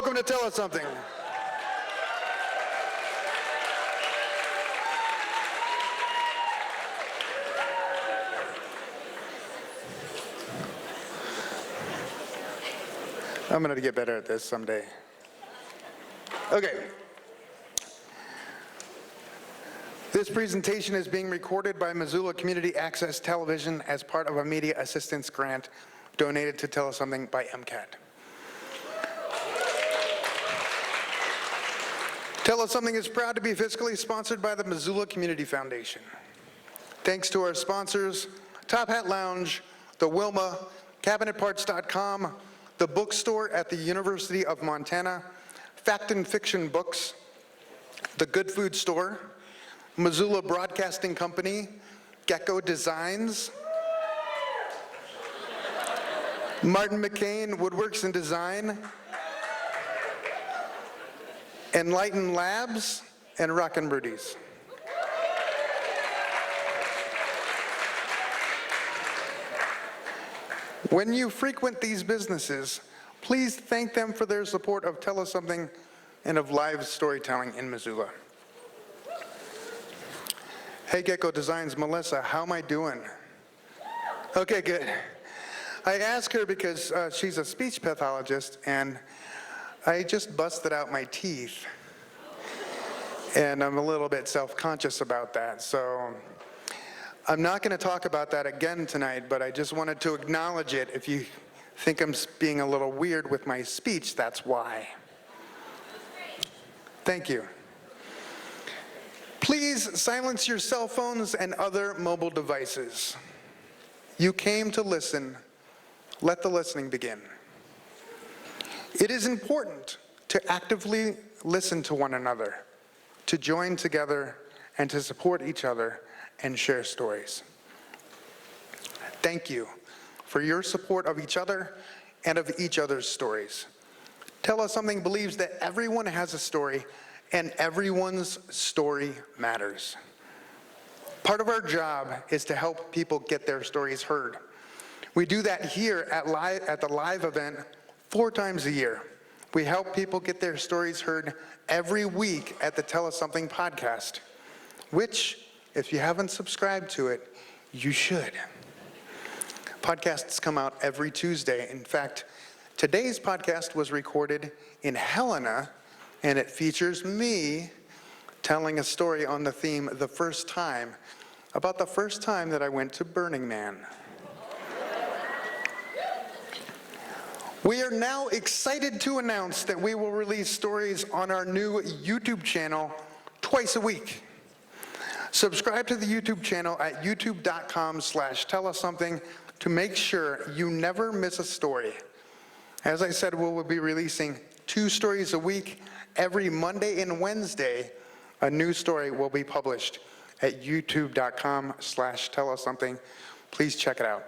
welcome to Tell Us Something. I'm going to get better at this someday. Okay. This presentation is being recorded by Missoula Community Access Television as part of a media assistance grant donated to Tell Us Something by MCAT. Tell Us Something is proud to be fiscally sponsored by the Missoula Community Foundation. Thanks to our sponsors, Top Hat Lounge, the Wilma, CabinetParts.com, the bookstore at the University of Montana, Fact and Fiction Books, the Good Food Store, Missoula Broadcasting Company, Gecko Designs, Martin McCain Woodworks and Design, Enlighten Labs, and Rockin' Birdies. When you frequent these businesses, please thank them for their support of Tell Us Something and of live storytelling in Missoula. Hey Gecko Designs, Melissa, how am I doing? Okay, good. I ask her because she's a speech pathologist and I just busted out my teeth. And I'm a little bit self-conscious about that, so I'm not going to talk about that again tonight, but I just wanted to acknowledge it. If you think I'm being a little weird with my speech, that's why. Thank you. Please silence your cell phones and other mobile devices. You came to listen. Let the listening begin. It is important to actively listen to one another, to join together, and to support each other and share stories. Thank you for your support of each other and of each other's stories. Tell Us Something believes that everyone has a story and everyone's story matters. Part of our job is to help people get their stories heard. We do that here at the live event 4 times a year. We help people get their stories heard every week at the Tell Us Something podcast, which, if you haven't subscribed to it, you should. Podcasts come out every Tuesday. In fact, today's podcast was recorded in Helena, and it features me telling a story on the theme, The First Time, about the first time that I went to Burning Man. We are now excited to announce that we will release stories on our new YouTube channel twice a week. Subscribe to the YouTube channel at youtube.com/tellussomething to make sure you never miss a story. As I said, we will be releasing 2 stories a week. Every Monday and Wednesday, a new story will be published at youtube.com/tellussomething. Please check it out.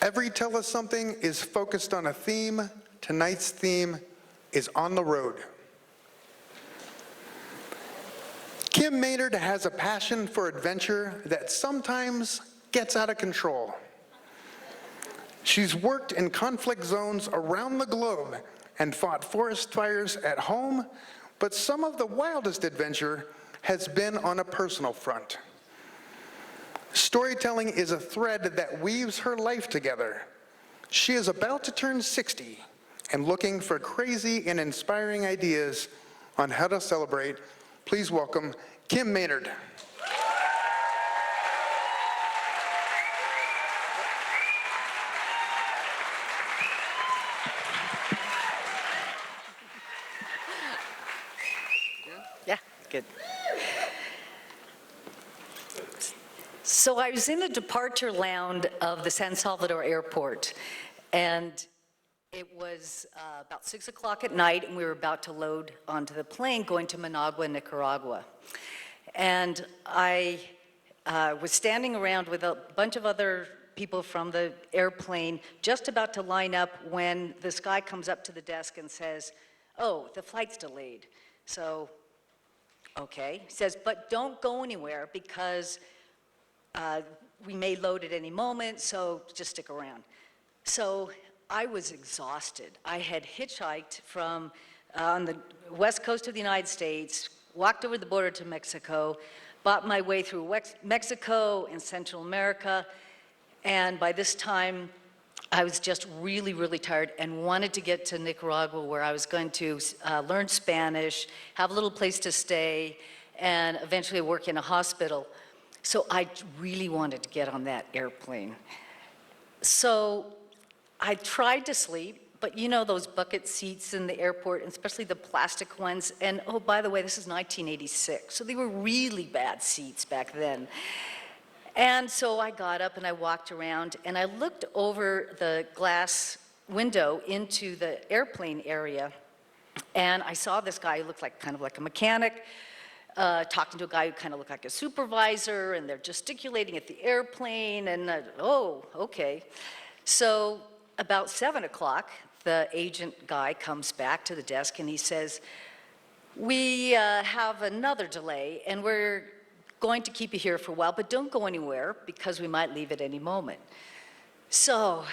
Every Tell Us Something is focused on a theme. Tonight's theme is On the Road. Kim Maynard has a passion for adventure that sometimes gets out of control. She's worked in conflict zones around the globe and fought forest fires at home, but some of the wildest adventure has been on a personal front. Storytelling is a thread that weaves her life together. She is about to turn 60 and looking for crazy and inspiring ideas on how to celebrate. Please welcome Kim Maynard. Yeah, good. So I was in the departure lounge of the San Salvador airport, and it was about 6 o'clock at night, and we were about to load onto the plane going to Managua, Nicaragua. And I was standing around with a bunch of other people from the airplane, just about to line up when this guy comes up to the desk and says, "Oh, the flight's delayed." So, okay. He says, "But don't go anywhere because we may load at any moment, so just stick around." So I was exhausted. I had hitchhiked from on the west coast of the United States, walked over the border to Mexico, bought my way through Mexico and Central America, and by this time, I was just really, really tired and wanted to get to Nicaragua, where I was going to learn Spanish, have a little place to stay, and eventually work in a hospital. So I really wanted to get on that airplane. So I tried to sleep, but you know those bucket seats in the airport, and especially the plastic ones, and oh, by the way, this is 1986, so they were really bad seats back then. And so I got up and I walked around and I looked over the glass window into the airplane area, and I saw this guy who looked like kind of like a mechanic, talking to a guy who kind of looked like a supervisor, and they're gesticulating at the airplane, and oh, okay. So about 7 o'clock, the agent guy comes back to the desk and he says, "We have another delay and we're going to keep you here for a while, but don't go anywhere because we might leave at any moment." So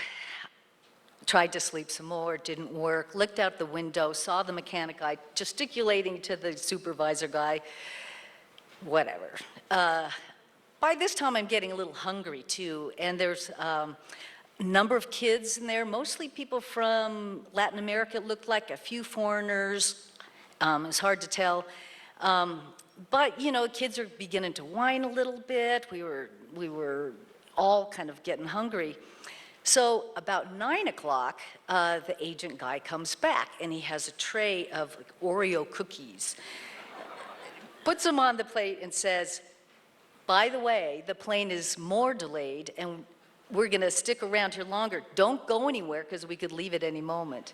tried to sleep some more, didn't work, looked out the window, saw the mechanic guy gesticulating to the supervisor guy, whatever. By this time I'm getting a little hungry too, and there's a number of kids in there, mostly people from Latin America, it looked like, a few foreigners, it's hard to tell. But, you know, kids are beginning to whine a little bit. We were all kind of getting hungry. So about 9 o'clock, the agent guy comes back, and he has a tray of like, Oreo cookies. Puts them on the plate and says, "By the way, the plane is more delayed, and we're going to stick around here longer. Don't go anywhere, because we could leave at any moment."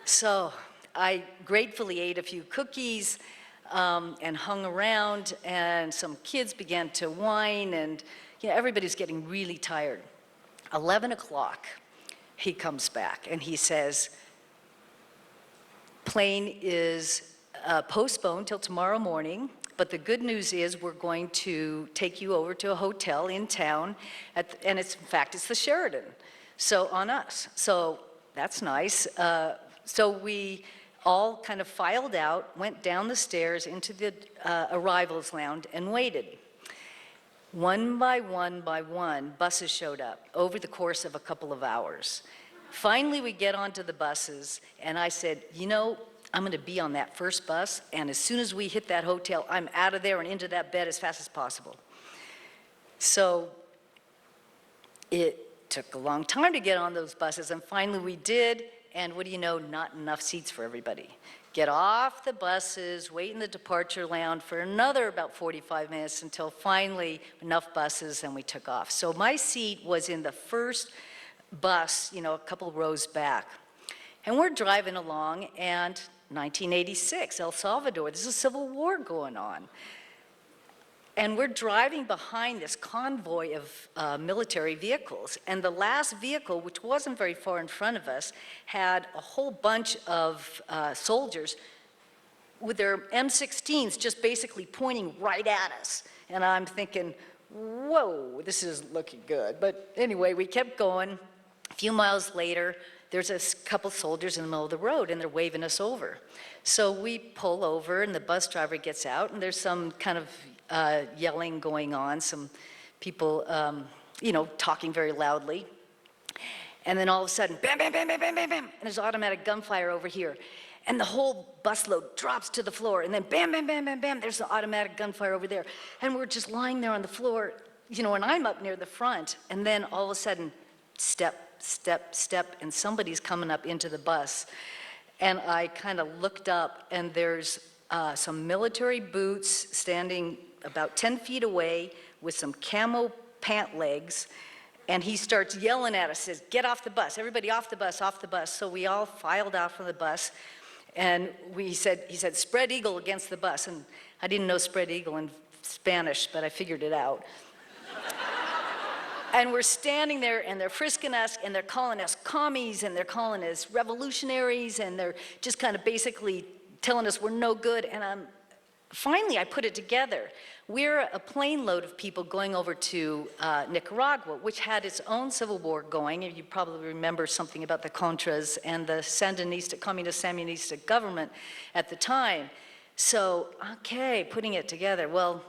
So I gratefully ate a few cookies, and hung around, and some kids began to whine, and you know, everybody's getting really tired. 11 o'clock, he comes back and he says, "Plane is postponed till tomorrow morning, but the good news is we're going to take you over to a hotel in town, and it's, in fact, it's the Sheraton, so on us." So that's nice. So we all kind of filed out, went down the stairs into the arrivals lounge and waited. One by one, buses showed up over the course of a couple of hours. Finally, we get onto the buses, and I said, "You know, I'm going to be on that first bus, and as soon as we hit that hotel, I'm out of there and into that bed as fast as possible." So it took a long time to get on those buses, and finally we did. And what do you know, not enough seats for everybody. Get off the buses, wait in the departure lounge for another about 45 minutes until finally enough buses, and we took off. So my seat was in the first bus, you know, a couple rows back. And we're driving along, and 1986, El Salvador, there's a civil war going on. And we're driving behind this convoy of military vehicles. And the last vehicle, which wasn't very far in front of us, had a whole bunch of soldiers with their M16s just basically pointing right at us. And I'm thinking, whoa, this is looking good. But anyway, we kept going. A few miles later, there's a couple soldiers in the middle of the road, and they're waving us over. So we pull over, and the bus driver gets out, and there's some kind of yelling going on, some people, you know, talking very loudly. And then all of a sudden, bam, bam, bam, bam, bam, bam, bam, and there's automatic gunfire over here. And the whole busload drops to the floor, and then bam, bam, bam, bam, bam, there's the automatic gunfire over there. And we're just lying there on the floor, you know, and I'm up near the front, and then all of a sudden, step, step, step, and somebody's coming up into the bus. And I kind of looked up, and there's some military boots standing about 10 feet away with some camo pant legs, and he starts yelling at us, says, "Get off the bus, everybody off the bus, off the bus." So we all filed out from the bus, and he said, "Spread eagle against the bus," and I didn't know spread eagle in Spanish, but I figured it out. And we're standing there, and they're frisking us, and they're calling us commies, and they're calling us revolutionaries, and they're just kind of basically telling us we're no good, and finally, I put it together. We're a plane load of people going over to Nicaragua, which had its own civil war going. And you probably remember something about the Contras and the Sandinista, Communist Sandinista government at the time. So, okay, putting it together. Well,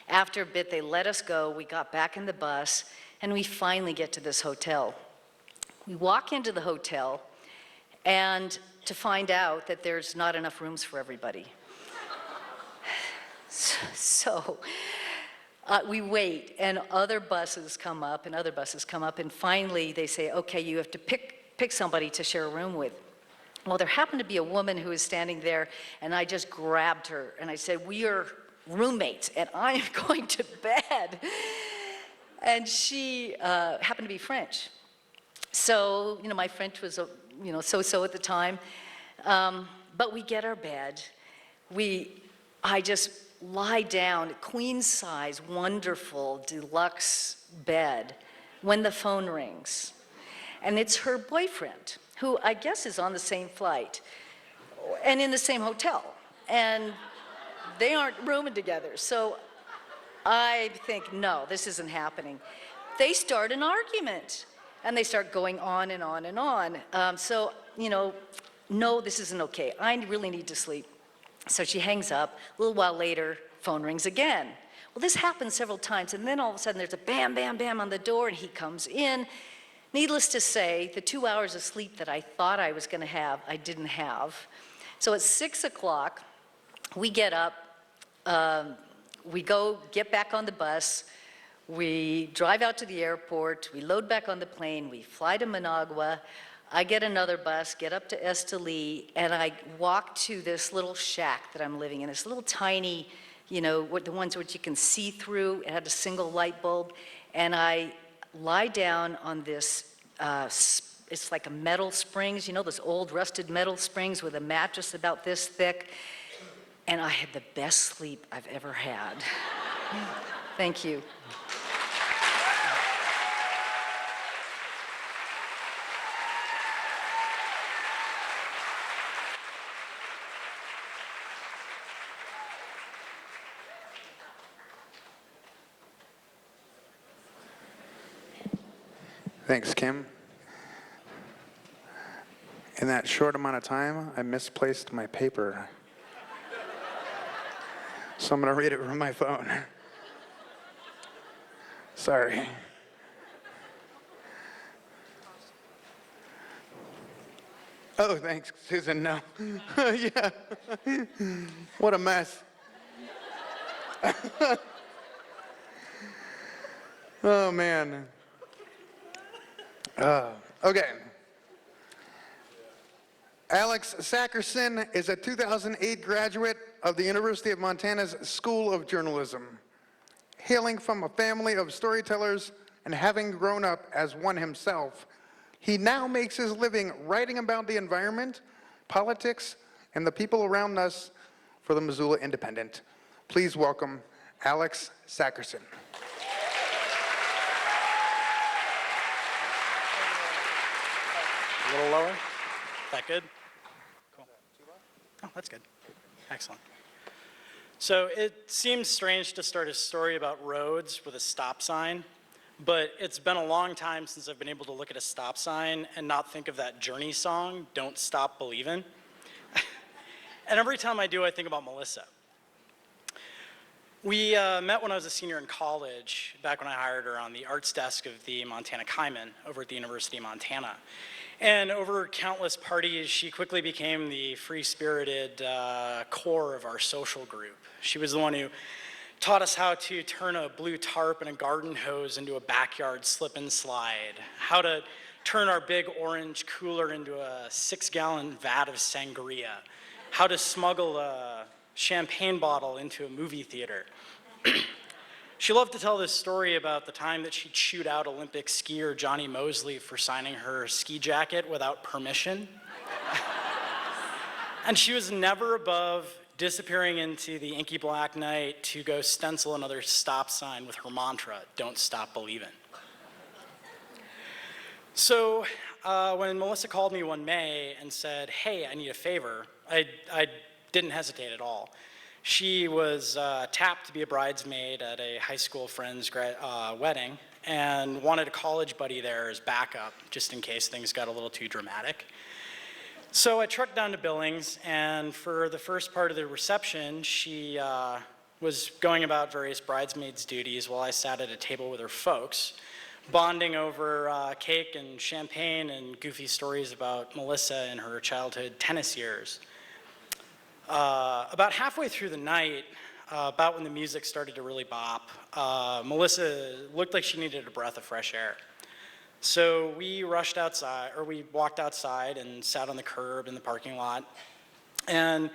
after a bit, they let us go. We got back in the bus, and we finally get to this hotel. We walk into the hotel, and to find out that there's not enough rooms for everybody. So we wait, and other buses come up, and finally they say, okay, you have to pick somebody to share a room with. Well, there happened to be a woman who was standing there, and I just grabbed her, and I said, we are roommates, and I am going to bed. And she happened to be French. So, my French was, so-so at the time. But we get our bed. I just lie down, queen size, wonderful, deluxe bed, when the phone rings. And it's her boyfriend, who I guess is on the same flight and in the same hotel. And they aren't rooming together. So I think, no, this isn't happening. They start an argument, and they start going on and on and on. No, this isn't okay. I really need to sleep. So she hangs up. A little while later, phone rings again. Well, this happens several times, and then all of a sudden there's a bam, bam, bam on the door, and he comes in. Needless to say, the 2 hours of sleep that I thought I was going to have, I didn't have. So at 6 o'clock, we get up, we go get back on the bus, we drive out to the airport, we load back on the plane, we fly to Managua. I get another bus, get up to Esteli, and I walk to this little shack that I'm living in, this little tiny, the ones which you can see through. It had a single light bulb. And I lie down on this, it's like a metal springs, those old rusted metal springs with a mattress about this thick. And I had the best sleep I've ever had. Thank you. Thanks, Kim. In that short amount of time, I misplaced my paper. So I'm going to read it from my phone. Sorry. Oh, thanks, Susan. No. Yeah. What a mess. Oh, man. Okay. Alex Sackerson is a 2008 graduate of the University of Montana's School of Journalism. Hailing from a family of storytellers and having grown up as one himself, he now makes his living writing about the environment, politics, and the people around us for the Missoula Independent. Please welcome Alex Sackerson. A little lower? That good? Cool. Oh, that's good. Excellent. So it seems strange to start a story about roads with a stop sign, but it's been a long time since I've been able to look at a stop sign and not think of that Journey song, Don't Stop Believin'. And every time I do, I think about Melissa. We met when I was a senior in college, back when I hired her on the arts desk of the Montana Kaiman over at the University of Montana. And over countless parties, she quickly became the free-spirited core of our social group. She was the one who taught us how to turn a blue tarp and a garden hose into a backyard slip and slide, how to turn our big orange cooler into a 6-gallon vat of sangria, how to smuggle a champagne bottle into a movie theater. She loved to tell this story about the time that she'd shoot out Olympic skier Johnny Mosley for signing her ski jacket without permission. And she was never above disappearing into the inky black night to go stencil another stop sign with her mantra, don't stop believing. So when Melissa called me one May and said, hey, I need a favor, I didn't hesitate at all. She was tapped to be a bridesmaid at a high school friend's wedding and wanted a college buddy there as backup, just in case things got a little too dramatic. So I trucked down to Billings, and for the first part of the reception, she was going about various bridesmaids' duties while I sat at a table with her folks, bonding over cake and champagne and goofy stories about Melissa and her childhood tennis years. About halfway through the night, about when the music started to really bop, Melissa looked like she needed a breath of fresh air. So we rushed outside, or we walked outside and sat on the curb in the parking lot. And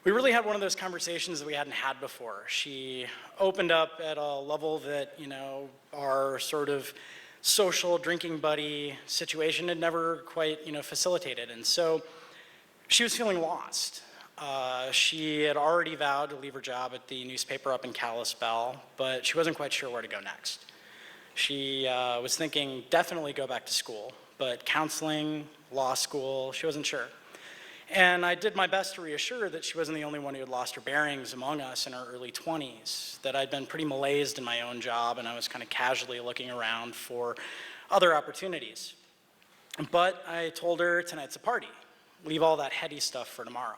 we really had one of those conversations that we hadn't had before. She opened up at a level that, our sort of social drinking buddy situation had never quite, facilitated. And so she was feeling lost. She had already vowed to leave her job at the newspaper up in Kalispell, but she wasn't quite sure where to go next. She was thinking definitely go back to school, but counseling, law school, she wasn't sure. And I did my best to reassure her that she wasn't the only one who had lost her bearings among us in her early 20s, that I'd been pretty malaised in my own job and I was kind of casually looking around for other opportunities. But I told her tonight's a party. Leave all that heady stuff for tomorrow.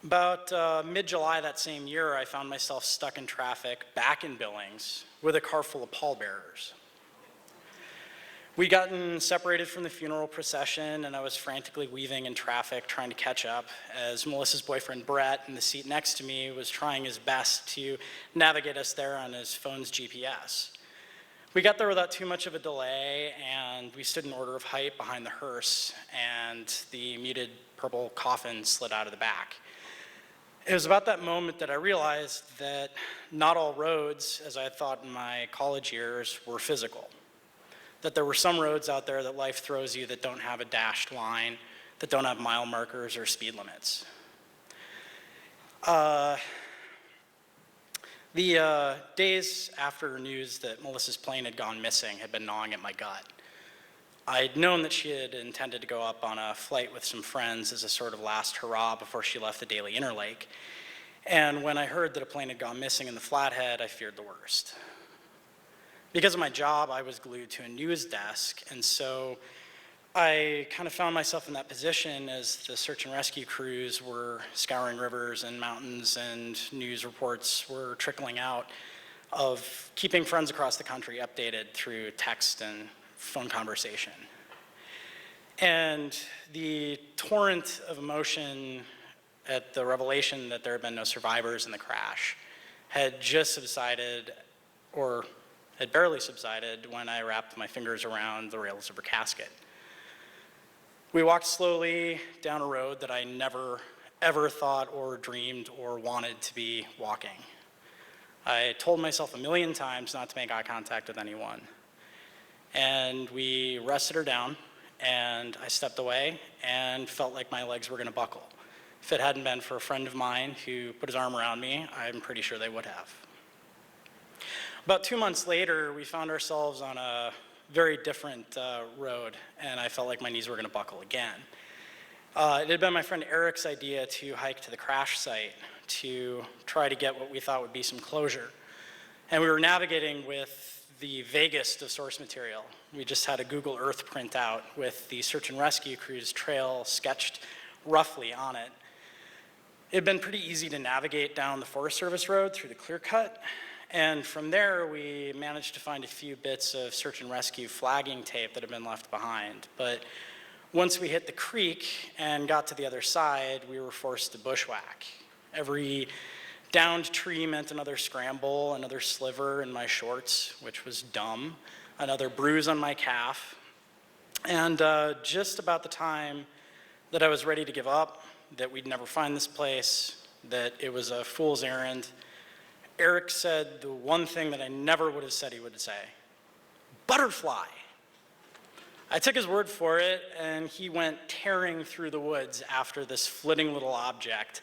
About mid-July that same year, I found myself stuck in traffic back in Billings with a car full of pallbearers. We'd gotten separated from the funeral procession, and I was frantically weaving in traffic trying to catch up as Melissa's boyfriend Brett in the seat next to me was trying his best to navigate us there on his phone's GPS. We got there without too much of a delay, and we stood in order of height behind the hearse, and the muted purple coffin slid out of the back. It was about that moment that I realized that not all roads, as I had thought in my college years, were physical. That there were some roads out there that life throws you that don't have a dashed line, that don't have mile markers or speed limits. The days after news that Melissa's plane had gone missing had been gnawing at my gut. I'd known that she had intended to go up on a flight with some friends as a sort of last hurrah before she left the Daily Interlake. And when I heard that a plane had gone missing in the Flathead, I feared the worst. Because of my job, I was glued to a news desk, and so I kind of found myself in that position as the search and rescue crews were scouring rivers and mountains and news reports were trickling out of keeping friends across the country updated through text and phone conversation. And the torrent of emotion at the revelation that there had been no survivors in the crash had just subsided, or had barely subsided, when I wrapped my fingers around the rails of her casket. We walked slowly down a road that I never, ever thought or dreamed or wanted to be walking. I told myself a million times not to make eye contact with anyone. And we rested her down, and I stepped away and felt like my legs were gonna buckle. If it hadn't been for a friend of mine who put his arm around me, I'm pretty sure they would have. About 2 months later, we found ourselves on a very different road, and I felt like my knees were gonna buckle again. It had been my friend Eric's idea to hike to the crash site to try to get what we thought would be some closure. And we were navigating with the vaguest of source material. We just had a Google Earth printout with the search and rescue crew's trail sketched roughly on it. It had been pretty easy to navigate down the Forest Service road through the clear cut, and from there we managed to find a few bits of search and rescue flagging tape that had been left behind. But once we hit the creek and got to the other side, we were forced to bushwhack. Every downed tree meant another scramble, another sliver in my shorts, which was dumb, another bruise on my calf. And just about the time that I was ready to give up, that we'd never find this place, that it was a fool's errand, Eric said the one thing that I never would have said he would say: butterfly. I took his word for it, and he went tearing through the woods after this flitting little object.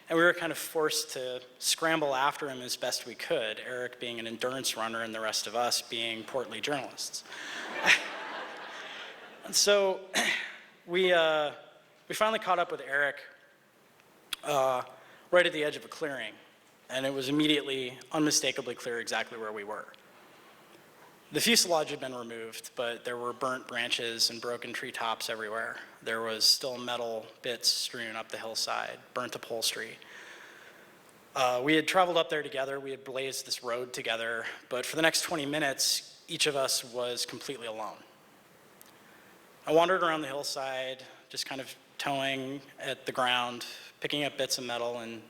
And we were kind of forced to scramble after him as best we could, Eric being an endurance runner and the rest of us being portly journalists. And so we finally caught up with Eric right at the edge of a clearing, and it was immediately, unmistakably clear exactly where we were. The fuselage had been removed, but there were burnt branches and broken treetops everywhere. There was still metal bits strewn up the hillside, burnt upholstery. We had traveled up there together, we had blazed this road together, but for the next 20 minutes, each of us was completely alone. I wandered around the hillside, just kind of towing at the ground, picking up bits of metal and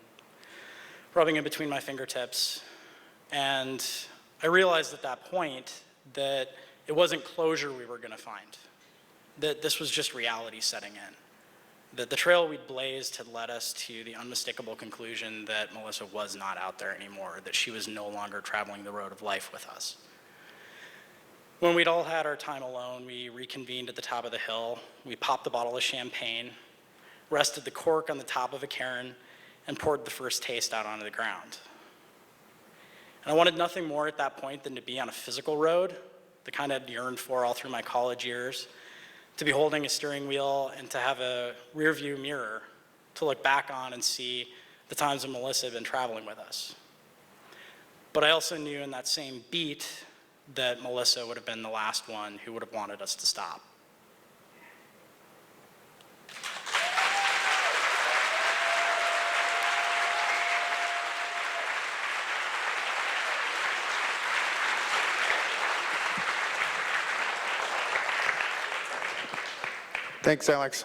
rubbing it between my fingertips. And I realized at that point that it wasn't closure we were going to find, that this was just reality setting in, that the trail we'd blazed had led us to the unmistakable conclusion that Melissa was not out there anymore, that she was no longer traveling the road of life with us. When we'd all had our time alone, we reconvened at the top of the hill. We popped a bottle of champagne, rested the cork on the top of a cairn, and poured the first taste out onto the ground. And I wanted nothing more at that point than to be on a physical road, the kind I'd yearned for all through my college years, to be holding a steering wheel and to have a rear view mirror to look back on and see the times when Melissa had been traveling with us. But I also knew in that same beat that Melissa would have been the last one who would have wanted us to stop. Thanks, Alex.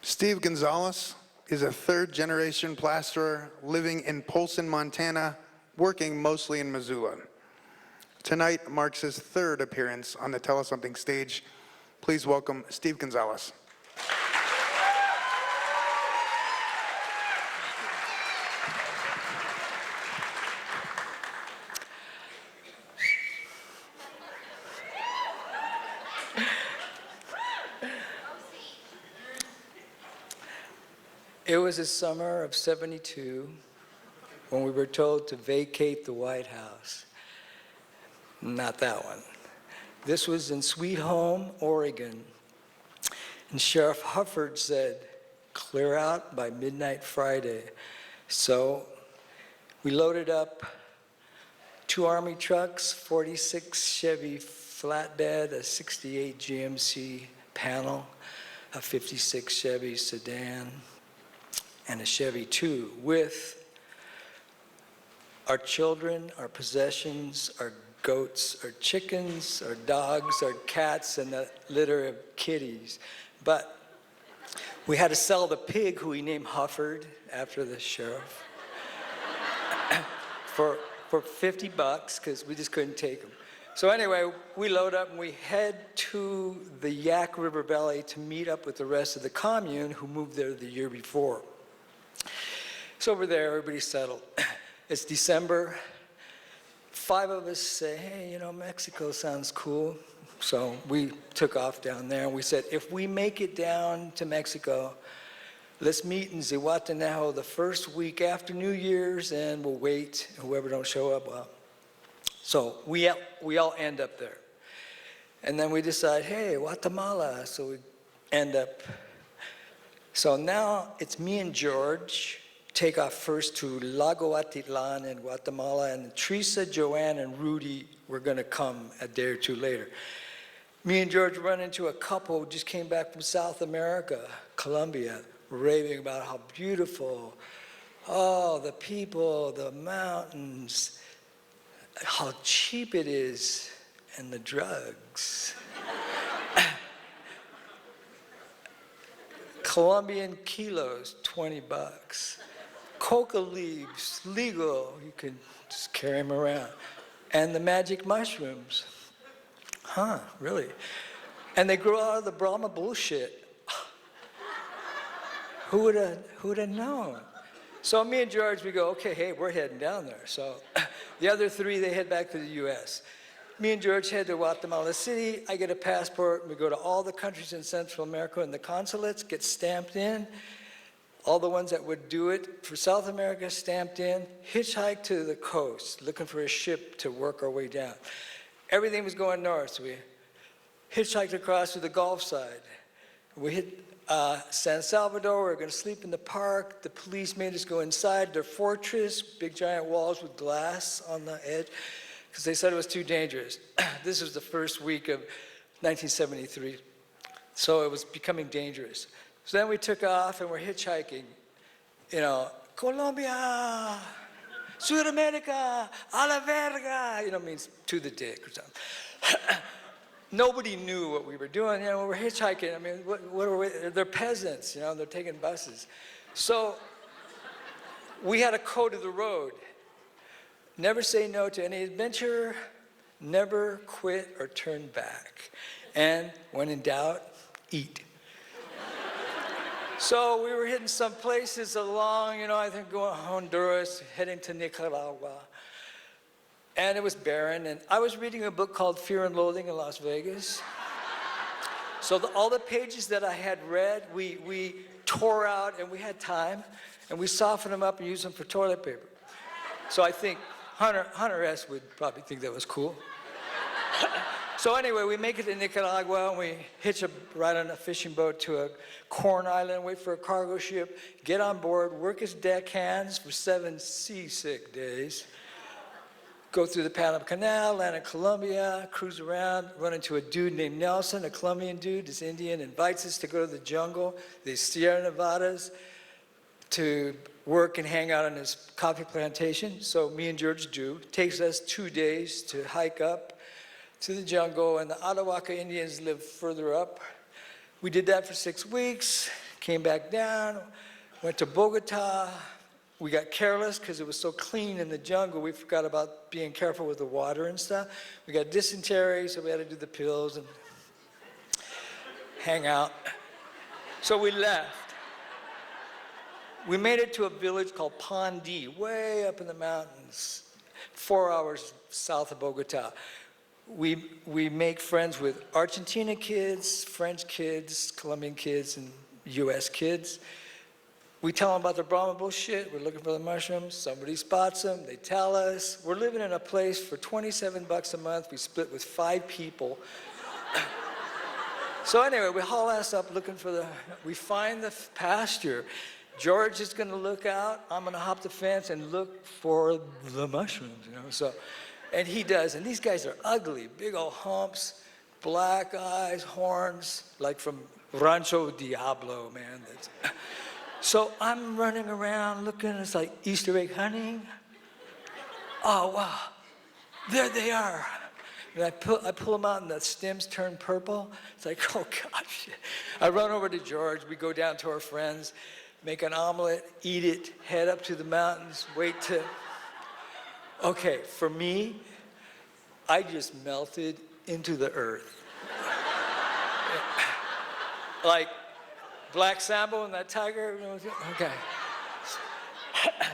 Steve Gonzalez is a third-generation plasterer living in Polson, Montana, working mostly in Missoula. Tonight marks his third appearance on the Tell Us Something stage. Please welcome Steve Gonzalez. It was the summer of '72 when we were told to vacate the White House. Not that one. This was in Sweet Home, Oregon. And Sheriff Hufford said, clear out by midnight Friday. So we loaded up 2 Army trucks, 46 Chevy flatbed, a 68 GMC panel, a 56 Chevy sedan, and a Chevy 2 with our children, our possessions, our goats, our chickens, our dogs, our cats, and a litter of kitties. But we had to sell the pig, who we named Hufford after the sheriff, for $50 because we just couldn't take him. So anyway, we load up and we head to the Yak River Valley to meet up with the rest of the commune who moved there the year before. So over there, everybody's settled. It's December. 5 of us say, hey, you know, Mexico sounds cool. So we took off down there and we said, if we make it down to Mexico, let's meet in Zihuatanejo the first week after New Year's and we'll wait. Whoever don't show up, well. So we all end up there. And then we decide, hey, Guatemala. So we end up. So now it's me and George take off first to Lago Atitlan in Guatemala, and Teresa, Joanne, and Rudy were going to come a day or two later. Me and George run into a couple who just came back from South America, Colombia, raving about how beautiful, oh, the people, the mountains, how cheap it is, and the drugs. Colombian kilos, $20. Coca leaves, legal. You can just carry them around. And the magic mushrooms. Huh, really? And they grow out of the Brahma bullshit. Who would have known? So me and George, we go, okay, hey, we're heading down there. So the other 3, they head back to the U.S. Me and George head to Guatemala City. I get a passport. We go to all the countries in Central America and the consulates, get stamped in. All the ones that would do it for South America stamped in, hitchhiked to the coast, looking for a ship to work our way down. Everything was going north. So we hitchhiked across to the Gulf side. We hit San Salvador. We were going to sleep in the park. The police made us go inside their fortress, big giant walls with glass on the edge, because they said it was too dangerous. This was the first week of 1973, so it was becoming dangerous. So then we took off and we're hitchhiking, you know, Colombia, Sudamerica, a la verga, you know, means to the dick or something. Nobody knew what we were doing. You know, we were hitchhiking. I mean, what are we? They're peasants, you know, they're taking buses. So we had a code of the road. Never say no to any adventure, never quit or turn back. And when in doubt, eat. So we were hitting some places along, you know, I think going to Honduras, heading to Nicaragua. And it was barren, and I was reading a book called Fear and Loathing in Las Vegas. So all the pages that I had read, we tore out, and we had time, and we softened them up and used them for toilet paper. So I think Hunter S. would probably think that was cool. So anyway, we make it to Nicaragua, and we hitch a ride on a fishing boat to a corn island, wait for a cargo ship, get on board, work as deckhands for 7 seasick days, go through the Panama Canal, land in Colombia, cruise around, run into a dude named Nelson, a Colombian dude, this Indian, invites us to go to the jungle, the Sierra Nevadas, to work and hang out on his coffee plantation. So me and George do. It takes us 2 days to hike up to the jungle, and the Arhuaca Indians live further up. We did that for 6 weeks, came back down, went to Bogota. We got careless because it was so clean in the jungle, we forgot about being careful with the water and stuff. We got dysentery, so we had to do the pills and hang out. So we left. We made it to a village called Pandi, way up in the mountains, 4 hours south of Bogota. We make friends with Argentina kids, French kids, Colombian kids, and US kids. We tell them about the Brahma bullshit. We're looking for the mushrooms. Somebody spots them. They tell us. We're living in a place for $27 a month. We split with 5 people. So anyway, we haul ass up looking for we find the pasture. George is going to look out. I'm going to hop the fence and look for the mushrooms, you know. So, and he does. And these guys are ugly, big old humps, black eyes, horns, like from Rancho Diablo, man. So I'm running around looking. It's like Easter egg hunting. Oh, wow. There they are. And I pull them out, and the stems turn purple. It's like, oh, God, shit. I run over to George. We go down to our friends, make an omelet, eat it, head up to the mountains, wait to... Okay, for me, I just melted into the earth. Like Black Sambo and that tiger. Okay.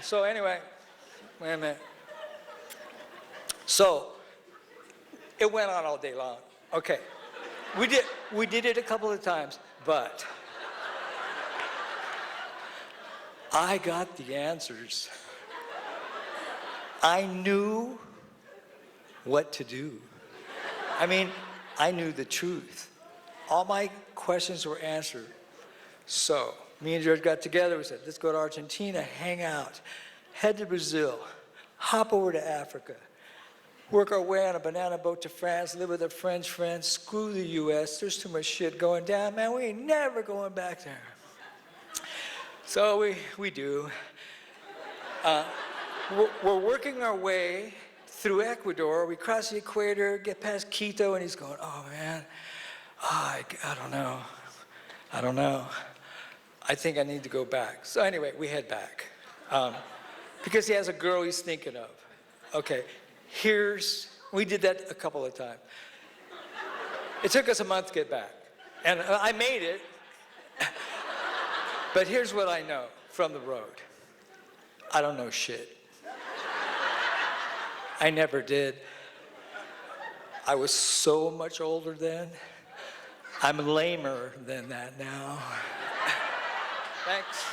So anyway, wait a minute. So it went on all day long. Okay. We did it a couple of times, but I got the answers. I knew what to do. I mean, I knew the truth. All my questions were answered. So me and George got together. We said, let's go to Argentina, hang out, head to Brazil, hop over to Africa, work our way on a banana boat to France, live with our French friends, screw the US, there's too much shit going down, man, we ain't never going back there. So we do. We're working our way through Ecuador. We cross the equator, get past Quito, and he's going, oh, man, I don't know. I think I need to go back. So anyway, we head back. Because he has a girl he's thinking of. Okay, we did that a couple of times. It took us a month to get back. And I made it. But here's what I know from the road. I don't know shit. I never did. I was so much older then. I'm lamer than that now. Thanks.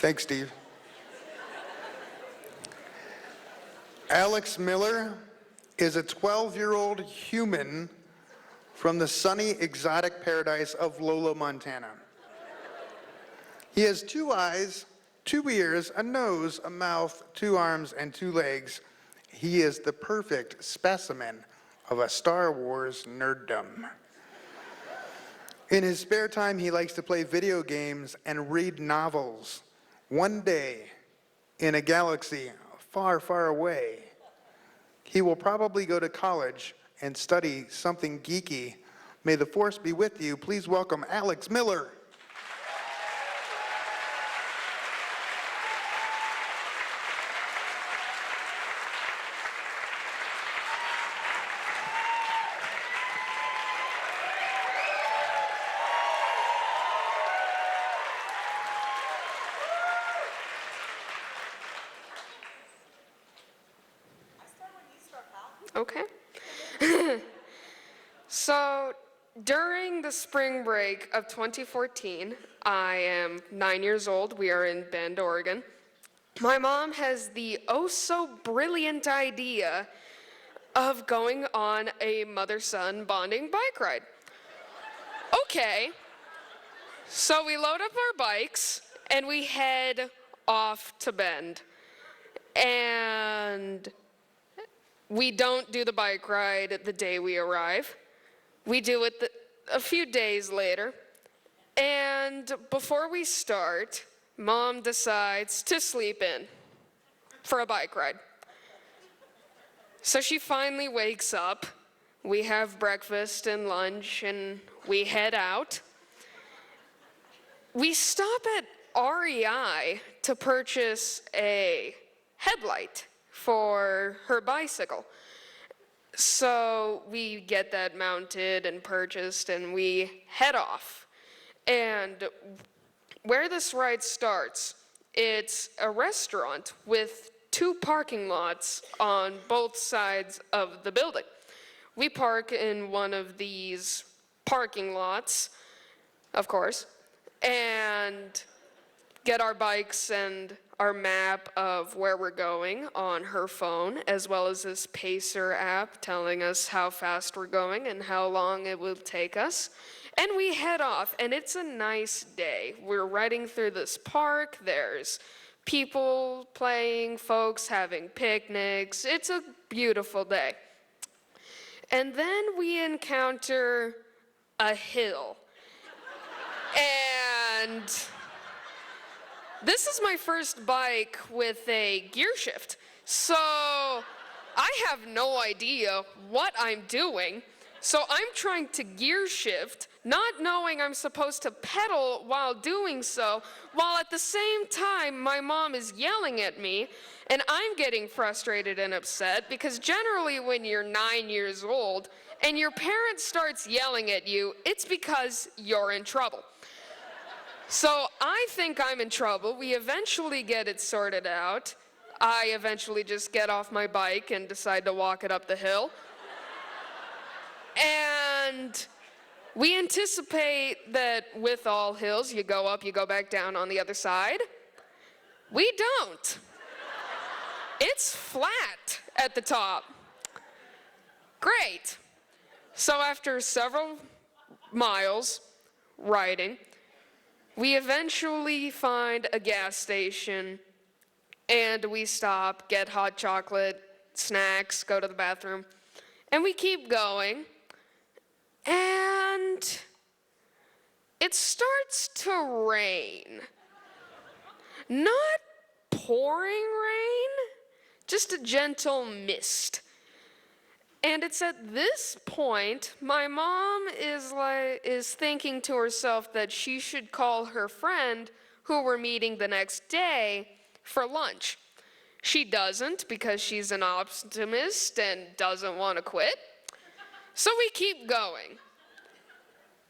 Thanks, Steve. Alex Miller is a 12-year-old human from the sunny, exotic paradise of Lola, Montana. He has 2 eyes, 2 ears, a nose, a mouth, 2 arms, and 2 legs. He is the perfect specimen of a Star Wars nerddom. In his spare time, he likes to play video games and read novels. One day, in a galaxy far, far away, he will probably go to college and study something geeky. May the force be with you. Please welcome Alex Miller. Okay. So during the spring break of 2014, I am 9 years old. We are in Bend, Oregon. My mom has the oh so brilliant idea of going on a mother-son bonding bike ride. Okay. So we load up our bikes and we head off to Bend. And we don't do the bike ride the day we arrive. We do it a few days later. And before we start, Mom decides to sleep in for a bike ride. So she finally wakes up. We have breakfast and lunch, and we head out. We stop at REI to purchase a headlight for her bicycle. So we get that mounted and purchased, and we head off. And where this ride starts, it's a restaurant with 2 parking lots on both sides of the building. We park in one of these parking lots, of course, and get our bikes and our map of where we're going on her phone, as well as this Pacer app telling us how fast we're going and how long it will take us. And we head off, and it's a nice day. We're riding through this park. There's people playing, folks having picnics. It's a beautiful day. And then we encounter a hill. And this is my first bike with a gear shift, so I have no idea what I'm doing. So I'm trying to gear shift, not knowing I'm supposed to pedal while doing so, while at the same time my mom is yelling at me, and I'm getting frustrated and upset because generally when you're 9 years old and your parent starts yelling at you, it's because you're in trouble. So I think I'm in trouble. We eventually get it sorted out. I eventually just get off my bike and decide to walk it up the hill. And we anticipate that with all hills, you go up, you go back down on the other side. We don't. It's flat at the top. Great. So after several miles riding, we eventually find a gas station, and we stop, get hot chocolate, snacks, go to the bathroom, and we keep going, and it starts to rain. Not pouring rain, just a gentle mist. And it's at this point, my mom is thinking to herself that she should call her friend who we're meeting the next day for lunch. She doesn't because she's an optimist and doesn't want to quit. So we keep going.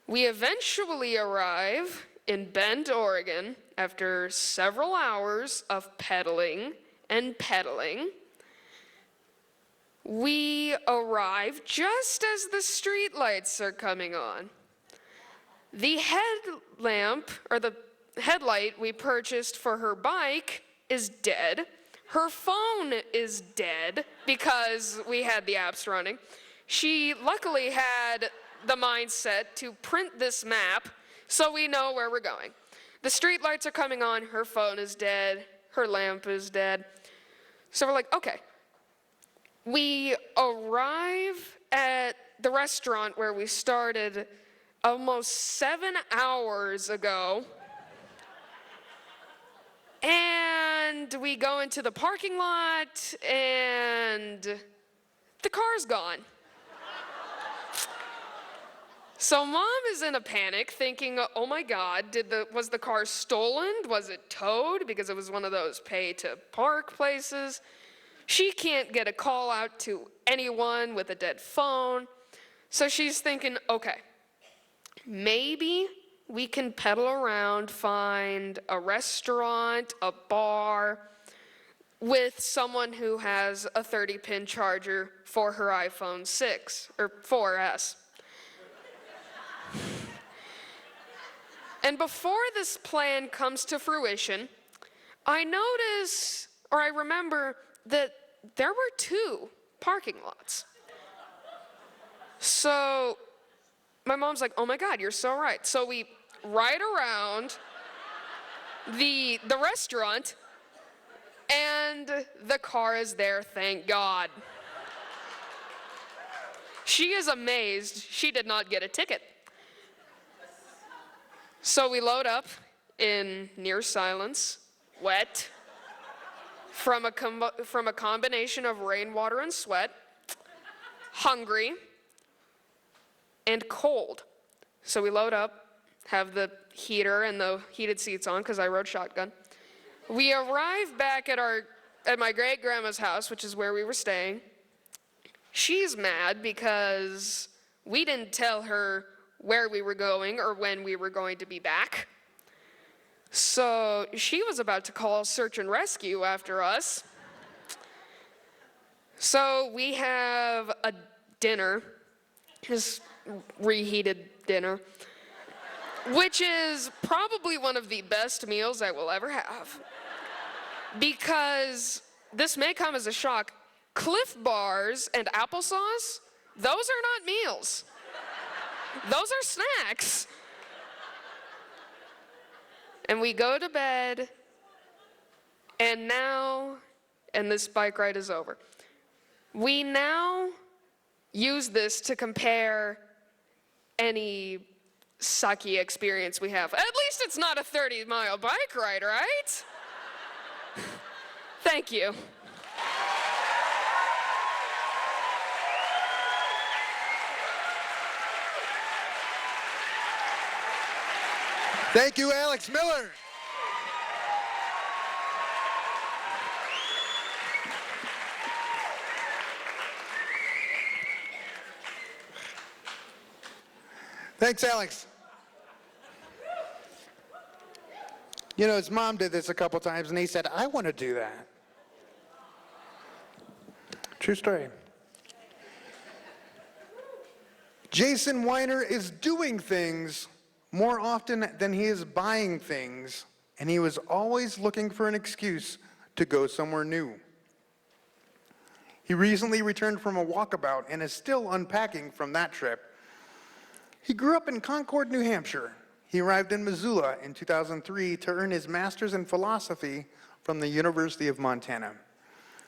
We eventually arrive in Bend, Oregon after several hours of pedaling and pedaling. We arrive just as the street lights are coming on. The headlamp, or the headlight we purchased for her bike is dead. Her phone is dead because we had the apps running. She luckily had the mindset to print this map so we know where we're going. The street lights are coming on, her phone is dead, her lamp is dead. So we're like, okay. We arrive at the restaurant where we started almost 7 hours ago. And we go into the parking lot, and the car's gone. So Mom is in a panic, thinking, oh my God, was the car stolen? Was it towed? Because it was one of those pay-to-park places. She can't get a call out to anyone with a dead phone. So she's thinking, okay, maybe we can pedal around, find a restaurant, a bar, with someone who has a 30-pin charger for her iPhone 6, or 4S. And before this plan comes to fruition, I remember that there were 2 parking lots. So my mom's like, oh my God, you're so right. So we ride around the restaurant, and the car is there, thank God. She is amazed she did not get a ticket. So we load up in near silence, wet, from a combination of rainwater and sweat, hungry, and cold. So we load up, have the heater and the heated seats on because I rode shotgun. We arrive back at my great-grandma's house, which is where we were staying. She's mad because we didn't tell her where we were going or when we were going to be back. So she was about to call search and rescue after us. So we have a dinner, this reheated dinner, which is probably one of the best meals I will ever have. Because this may come as a shock, Cliff Bars and applesauce, those are not meals. Those are snacks. And we go to bed, and this bike ride is over. We now use this to compare any sucky experience we have. At least it's not a 30-mile bike ride, right? Thank you. Thank you, Alex Miller. Thanks, Alex. You know, his mom did this a couple times, and he said, I want to do that. True story. Jason Weiner is doing things more often than he is buying things, and he was always looking for an excuse to go somewhere new. He recently returned from a walkabout and is still unpacking from that trip. He grew up in Concord, New Hampshire. He arrived in Missoula in 2003 to earn his master's in philosophy from the University of Montana.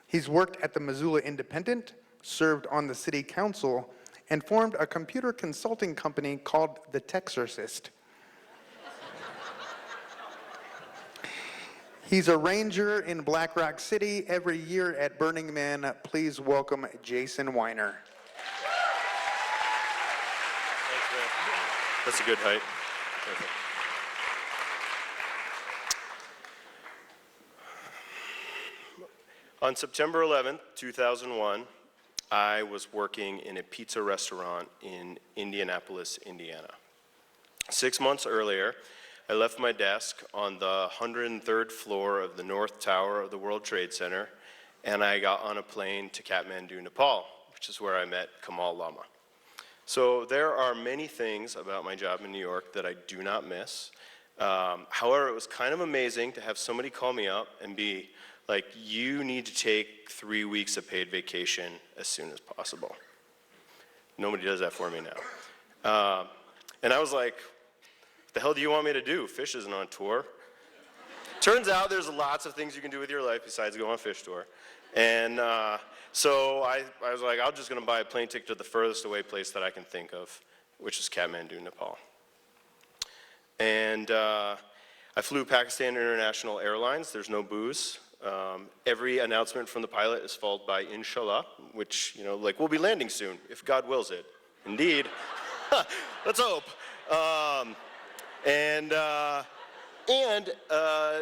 He's worked at the Missoula Independent, served on the city council, and formed a computer consulting company called The Texorcist. He's a ranger in Black Rock City every year at Burning Man. Please welcome Jason Weiner. Thanks, man. That's a good height. Perfect. On September 11th, 2001, I was working in a pizza restaurant in Indianapolis, Indiana. 6 months earlier, I left my desk on the 103rd floor of the North Tower of the World Trade Center, and I got on a plane to Kathmandu, Nepal, which is where I met Kamal Lama. So there are many things about my job in New York that I do not miss, However, it was kind of amazing to have somebody call me up and be like, you need to take 3 weeks of paid vacation as soon as possible. Nobody does that for me now. And I was like, what the hell do you want me to do? Fish isn't on tour. Turns out there's lots of things you can do with your life besides go on fish tour. And so I was like, I'm just going to buy a plane ticket to the furthest away place that I can think of, which is Kathmandu, Nepal. And I flew Pakistan International Airlines. There's no booze. Every announcement from the pilot is followed by inshallah, which, you know, like, we'll be landing soon, if God wills it. Indeed. Let's hope.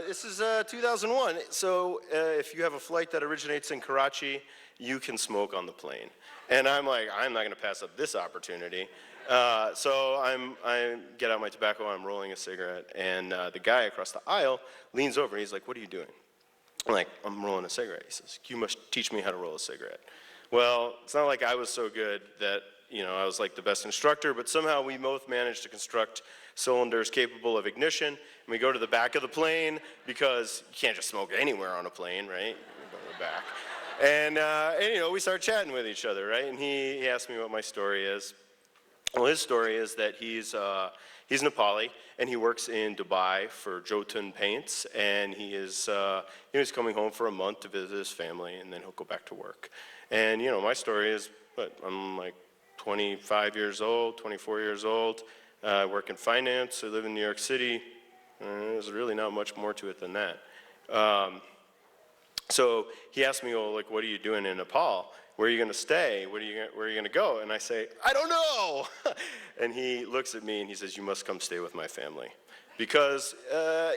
This is 2001, so if you have a flight that originates in Karachi, you can smoke on the plane. And I'm like, I'm not going to pass up this opportunity. So I get out my tobacco, I'm rolling a cigarette, and the guy across the aisle leans over and he's like, what are you doing? I'm like, I'm rolling a cigarette. He says, you must teach me how to roll a cigarette. Well, it's not like I was so good that, you know, I was like the best instructor, but somehow we both managed to construct cylinders capable of ignition. And we go to the back of the plane because you can't just smoke anywhere on a plane, right? You go to the back. And you know, we start chatting with each other, right? And he asked me what my story is. Well, his story is that he's Nepali, and he works in Dubai for Jotun Paints, and he's coming home for a month to visit his family, and then he'll go back to work. And, you know, my story is, I'm like 25 years old, 24 years old, I work in finance, I live in New York City. There's really not much more to it than that. So he asked me, well, like, what are you doing in Nepal? Where are you going to stay? Where are you going to go? And I say, I don't know. And he looks at me and he says, you must come stay with my family. Because,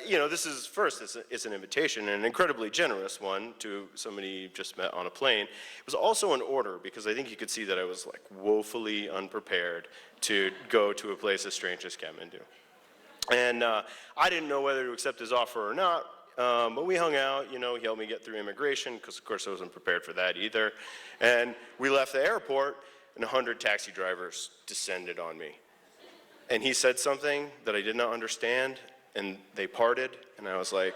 you know, this is, first, it's an invitation, and an incredibly generous one to somebody you just met on a plane. It was also an order, because I think you could see that I was, like, woefully unprepared to go to a place as strange as Kathmandu. And I didn't know whether to accept his offer or not, but we hung out. You know, he helped me get through immigration, because, of course, I wasn't prepared for that either. And we left the airport, and 100 taxi drivers descended on me. And he said something that I did not understand, and they parted, and I was like,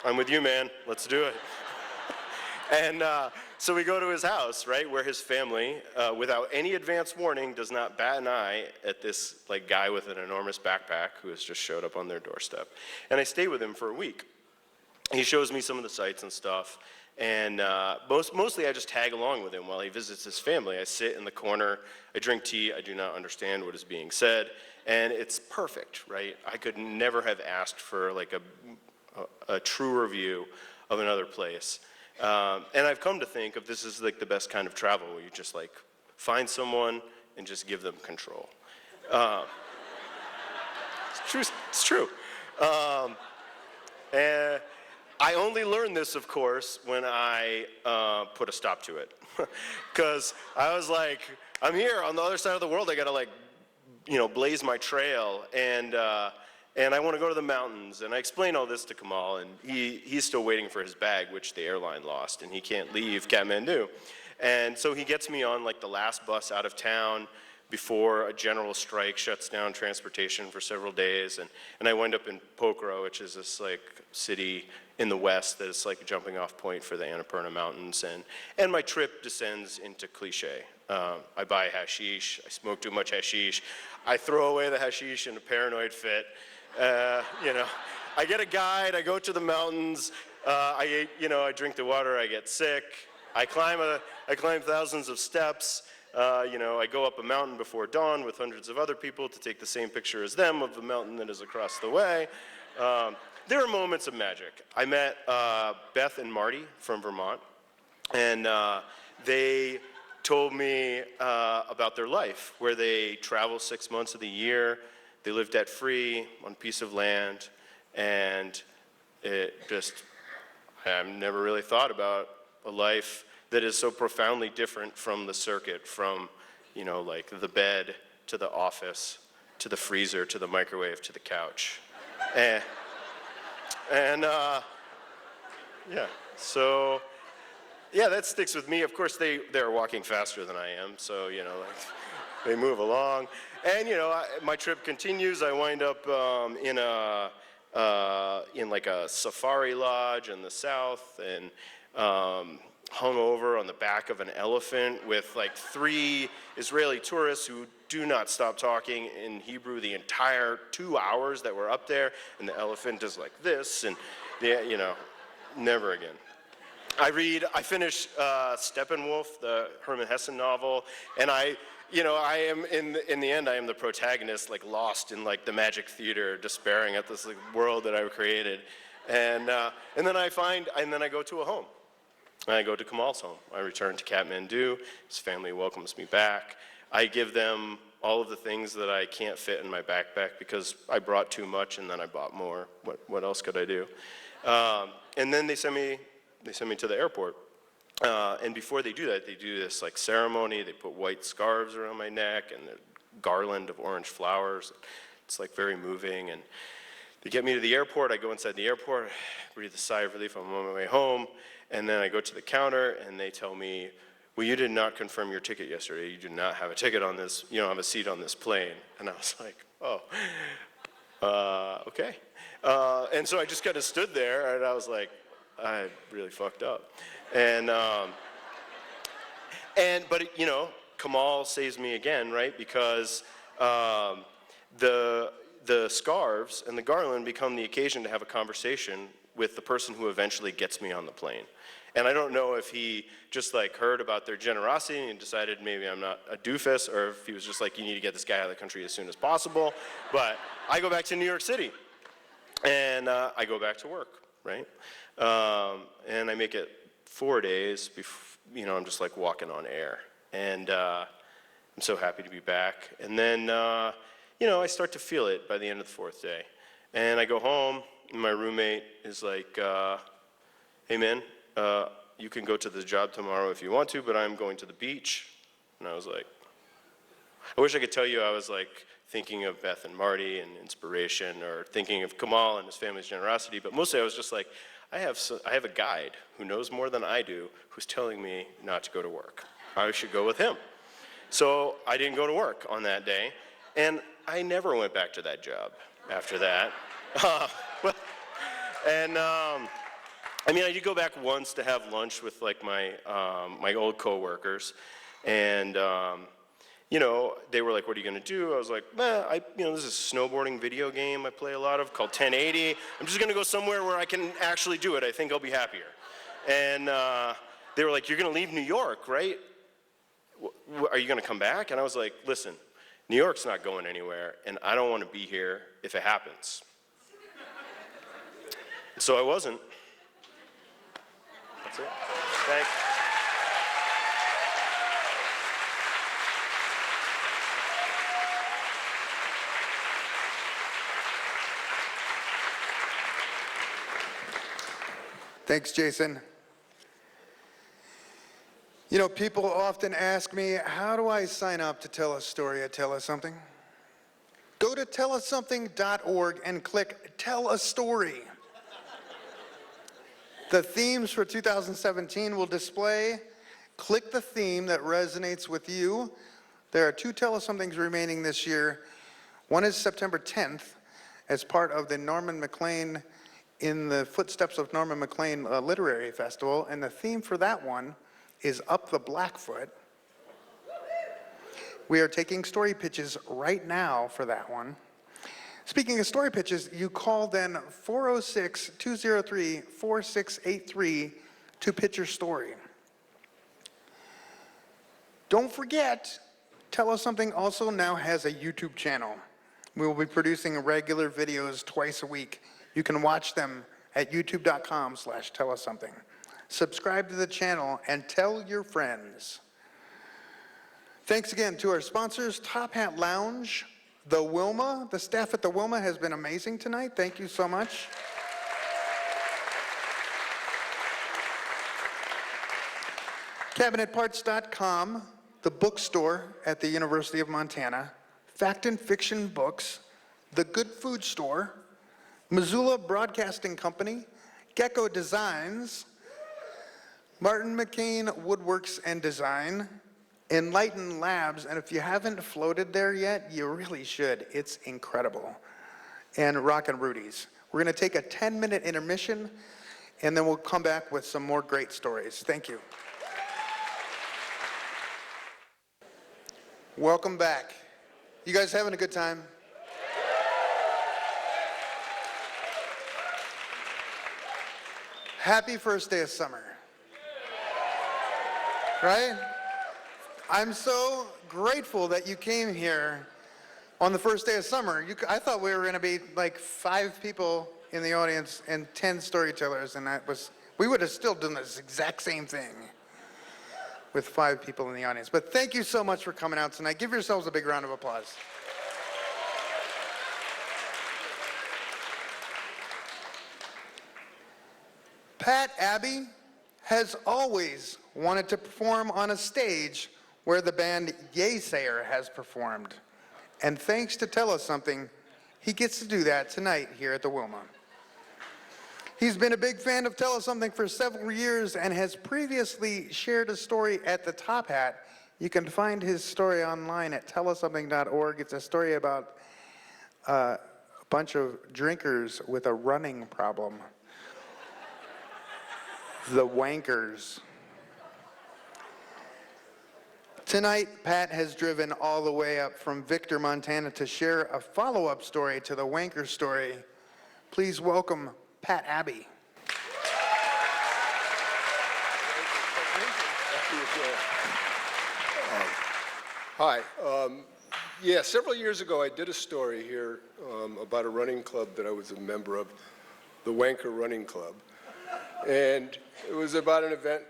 I'm with you, man, let's do it. And so we go to his house, right, where his family, without any advance warning, does not bat an eye at this like guy with an enormous backpack who has just showed up on their doorstep. And I stay with him for a week. He shows me some of the sights and stuff, and mostly I just tag along with him while he visits his family. I sit in the corner, I drink tea, I do not understand what is being said, and it's perfect, right? I could never have asked for like a truer view of another place. And I've come to think of this as like the best kind of travel, where you just like find someone and just give them control. It's true. And I only learned this, of course, when I put a stop to it. Because I was like, I'm here on the other side of the world, I gotta like, you know, blaze my trail, and I want to go to the mountains. And I explained all this to Kamal, and he's still waiting for his bag, which the airline lost, and he can't leave Kathmandu. And so he gets me on like the last bus out of town before a general strike shuts down transportation for several days. And I wind up in Pokhara, which is this like city in the west that is like a jumping off point for the Annapurna Mountains. And my trip descends into cliche. I buy hashish, I smoke too much hashish, I throw away the hashish in a paranoid fit. You know, I get a guide, I go to the mountains, I drink the water, I get sick, I climb thousands of steps. You know, I go up a mountain before dawn with hundreds of other people to take the same picture as them of the mountain that is across the way. There are moments of magic. I met Beth and Marty from Vermont, and they told me about their life, where they travel 6 months of the year, they live debt-free on a piece of land, and I've never really thought about a life that is so profoundly different from the circuit, from, you know, like the bed to the office, to the freezer, to the microwave, to the couch. Yeah, so, yeah, that sticks with me. Of course, they're walking faster than I am, so, you know, like, they move along. And, you know, my trip continues. I wind up in in like a safari lodge in the south, and hung over on the back of an elephant with like 3 Israeli tourists who do not stop talking in Hebrew the entire 2 hours that we're up there, and the elephant is like this, and yeah, you know, never again. I finished Steppenwolf, the Hermann Hesse novel, and I am in the end, I am the protagonist, like lost in like the magic theater, despairing at this like world that I've created, and then I go to a home. I go to Kamal's home. I return to Kathmandu. His family welcomes me back. I give them all of the things that I can't fit in my backpack because I brought too much and then I bought more. What else could I do? And then they send me to the airport. And before they do that, they do this like ceremony. They put white scarves around my neck and a garland of orange flowers. It's like very moving. And they get me to the airport. I go inside the airport, breathe a sigh of relief. I'm on my way home. And then I go to the counter and they tell me, well, you did not confirm your ticket yesterday. You do not have a ticket on this, you don't have a seat on this plane. And I was like, oh, okay. And so I just kind of stood there and I was like, I really fucked up. But you know, Kamal saves me again, right? Because the scarves and the garland become the occasion to have a conversation with the person who eventually gets me on the plane. And I don't know if he just like heard about their generosity and decided maybe I'm not a doofus, or if he was just like, you need to get this guy out of the country as soon as possible. But I go back to New York City and I go back to work, right? And I make it 4 days before, you know, I'm just like walking on air. And I'm so happy to be back. And then, you know, I start to feel it by the end of the 4th day. And I go home and my roommate is like, hey man, you can go to the job tomorrow if you want to, but I'm going to the beach. And I was like, I wish I could tell you I was like thinking of Beth and Marty and inspiration, or thinking of Kamal and his family's generosity, but mostly I was just like, I have a guide who knows more than I do who's telling me not to go to work. I should go with him. So I didn't go to work on that day, and I never went back to that job after that. I mean, I did go back once to have lunch with like my old coworkers, and you know, they were like, "What are you gonna do?" I was like, this is a snowboarding video game I play a lot of called 1080. I'm just gonna go somewhere where I can actually do it. I think I'll be happier. And they were like, "You're gonna leave New York, right? Are you gonna come back?" And I was like, "Listen, New York's not going anywhere, and I don't want to be here if it happens." So I wasn't. That's it. Thanks. Thanks, Jason. You know, people often ask me, how do I sign up to tell a story at Tell Us Something? Go to tellussomething.org and click Tell a Story. The themes for 2017 will display. Click the theme that resonates with you. There are 2 Tell Us Somethings remaining this year. One is September 10th as part of the Norman Maclean, in the footsteps of Norman Maclean Literary Festival, and the theme for that one is Up the Blackfoot. We are taking story pitches right now for that one. Speaking of story pitches, you call then 406-203-4683 to pitch your story. Don't forget, Tell Us Something also now has a YouTube channel. We will be producing regular videos twice a week. You can watch them at youtube.com/tellussomething. Subscribe to the channel and tell your friends. Thanks again to our sponsors, Top Hat Lounge, the Wilma. The staff at the Wilma has been amazing tonight. Thank you so much. CabinetParts.com, the bookstore at the University of Montana, Fact and Fiction Books, The Good Food Store, Missoula Broadcasting Company, Gecko Designs, Martin McCain Woodworks and Design, Enlighten Labs, and if you haven't floated there yet, you really should. It's incredible. And Rock and Rudy's. We're going to take a 10-minute intermission, and then we'll come back with some more great stories. Thank you. Welcome back. You guys having a good time? Happy first day of summer. Right? I'm so grateful that you came here on the first day of summer. I thought we were going to be like 5 people in the audience and 10 storytellers, and we would have still done this exact same thing with 5 people in the audience. But thank you so much for coming out tonight. Give yourselves a big round of applause. Pat Abbey has always wanted to perform on a stage where the band Yeasayer has performed. And thanks to Tell Us Something, he gets to do that tonight here at the Wilma. He's been a big fan of Tell Us Something for several years and has previously shared a story at the Top Hat. You can find his story online at tellussomething.org. It's a story about a bunch of drinkers with a running problem. The Wankers. Tonight, Pat has driven all the way up from Victor, Montana to share a follow-up story to the Wanker story. Please welcome Pat Abbey. Hi. Yeah, several years ago I did a story here about a running club that I was a member of, the Wanker Running Club. And it was about an event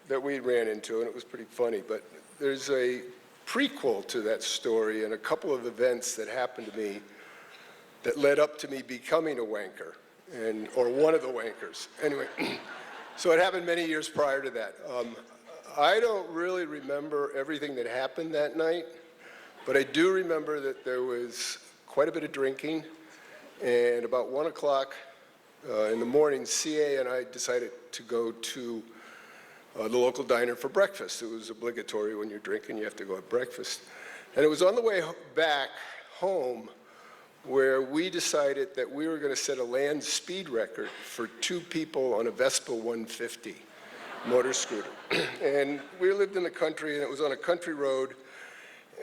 that we ran into, and it was pretty funny. But there's a prequel to that story and a couple of events that happened to me that led up to me becoming a wanker, or one of the wankers. Anyway, so it happened many years prior to that. I don't really remember everything that happened that night, but I do remember that there was quite a bit of drinking, and about 1 o'clock in the morning, CA and I decided to go to the local diner for breakfast. It was obligatory when you're drinking, you have to go at breakfast. And it was on the way back home where we decided that we were going to set a land speed record for 2 people on a Vespa 150 motor scooter. And we lived in the country, and it was on a country road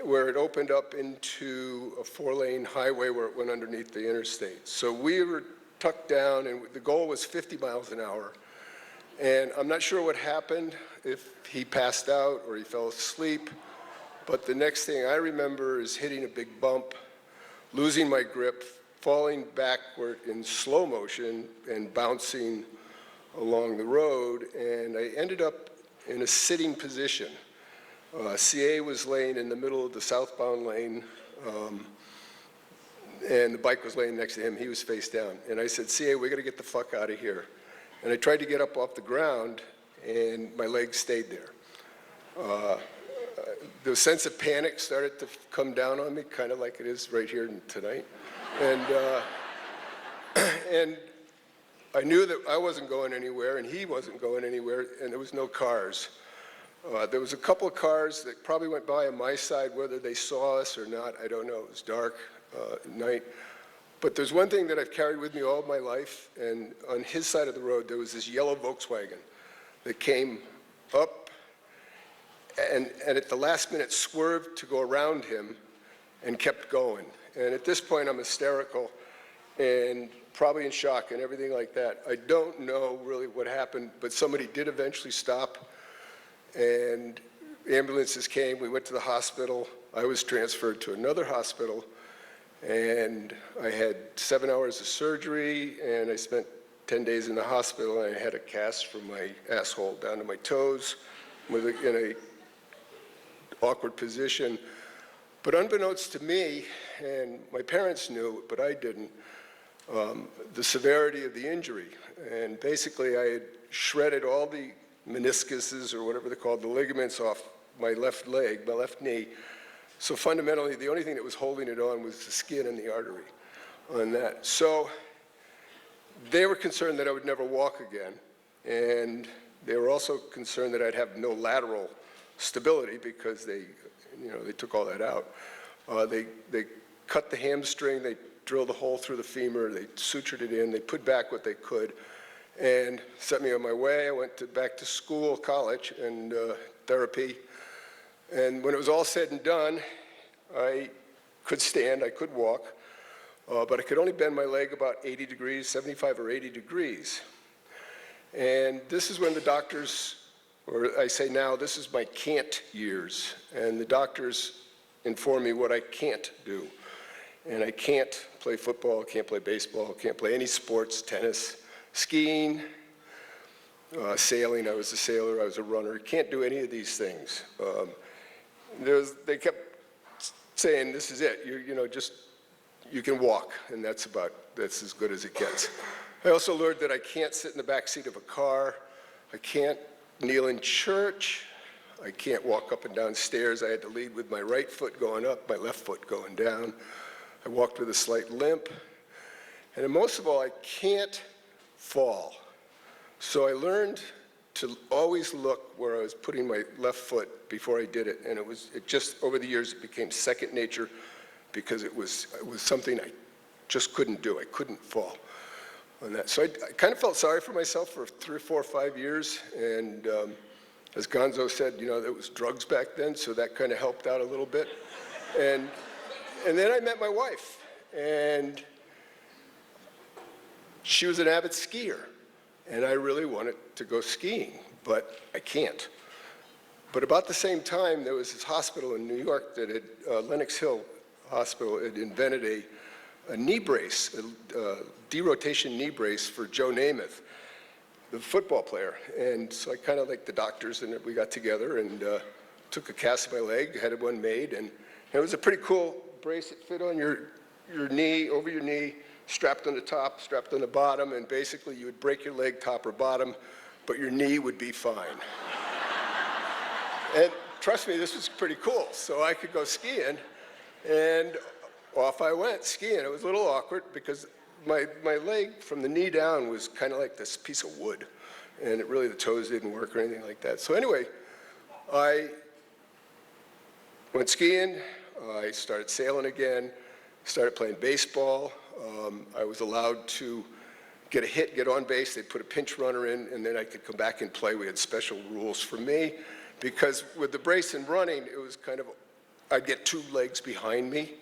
where it opened up into a 4-lane highway where it went underneath the interstate. So we were tucked down, and the goal was 50 miles an hour. And I'm not sure what happened, if he passed out or he fell asleep, but the next thing I remember is hitting a big bump, losing my grip, falling backward in slow motion and bouncing along the road, and I ended up in a sitting position. CA was laying in the middle of the southbound lane, and the bike was laying next to him. He was face down. And I said, CA, we got to get the fuck out of here. And I tried to get up off the ground, and my legs stayed there. The sense of panic started to come down on me, kind of like it is right here tonight. And I knew that I wasn't going anywhere, and he wasn't going anywhere, and there was no cars. There was a couple of cars that probably went by on my side, whether they saw us or not, I don't know. It was dark at night. But there's one thing that I've carried with me all my life, and on his side of the road, there was this yellow Volkswagen that came up and at the last minute swerved to go around him and kept going. And at this point, I'm hysterical and probably in shock and everything like that. I don't know really what happened, but somebody did eventually stop, and ambulances came. We went to the hospital. I was transferred to another hospital, and I had 7 hours of surgery, and I spent 10 days in the hospital, and I had a cast from my asshole down to my toes in a awkward position. But unbeknownst to me, and my parents knew, but I didn't, the severity of the injury. And basically, I had shredded all the meniscuses, or whatever they're called, the ligaments off my left leg, my left knee. So fundamentally, the only thing that was holding it on was the skin and the artery on that. So they were concerned that I would never walk again. And they were also concerned that I'd have no lateral stability because they took all that out. They cut the hamstring, they drilled a hole through the femur, they sutured it in, they put back what they could, and set me on my way. I went back to school, college, and therapy. And when it was all said and done, I could stand, I could walk, but I could only bend my leg about 80 degrees, 75 or 80 degrees. And this is when the doctors, or I say now, this is my can't years, and the doctors inform me what I can't do. And I can't play football, can't play baseball, can't play any sports, tennis, skiing, sailing. I was a sailor, I was a runner. Can't do any of these things. They kept saying, this is it. You can walk, and that's as good as it gets. I also learned that I can't sit in the back seat of a car. I can't kneel in church. I can't walk up and down stairs. I had to lead with my right foot going up, my left foot going down. I walked with a slight limp. And then most of all, I can't fall. So I learned to always look where I was putting my left foot before I did it. And it just, over the years, it became second nature because it was something I just couldn't do. I couldn't fall on that. So I kind of felt sorry for myself for 3 or 4 or 5 years. And as Gonzo said, there was drugs back then, so that kind of helped out a little bit. And then I met my wife, and she was an avid skier. And I really wanted to go skiing, but I can't. But about the same time, there was this hospital in New York that Lenox Hill Hospital had invented a knee brace, a derotation knee brace for Joe Namath, the football player. And so I kind of like the doctors, and we got together and took a cast of my leg, had one made, and it was a pretty cool brace. It fit on your knee, over your knee, strapped on the top, strapped on the bottom, and basically you would break your leg top or bottom, but your knee would be fine. And trust me, this was pretty cool. So I could go skiing, and off I went skiing. It was a little awkward because my leg from the knee down was kind of like this piece of wood, and the toes didn't work or anything like that. So anyway, I went skiing, I started sailing again, started playing baseball. I was allowed to get a hit, get on base. They'd put a pinch runner in, and then I could come back and play. We had special rules for me because with the brace and running, it was kind of, I'd get 2 legs behind me,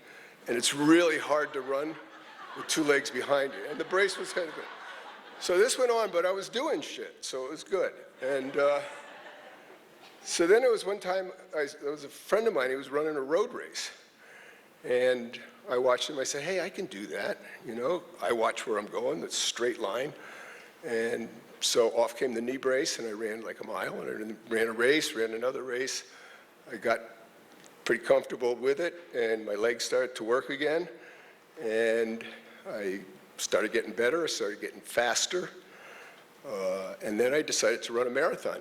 and it's really hard to run with 2 legs behind you. And the brace was kind of good. So this went on, but I was doing shit, so it was good. And so then it was one time, there was a friend of mine, he was running a road race. And I watched him, I said, hey, I can do that, I watch where I'm going, it's a straight line. And so off came the knee brace, and I ran like a mile, and I ran a race, ran another race. I got pretty comfortable with it, and my legs started to work again. And I started getting better, I started getting faster. And then I decided to run a marathon.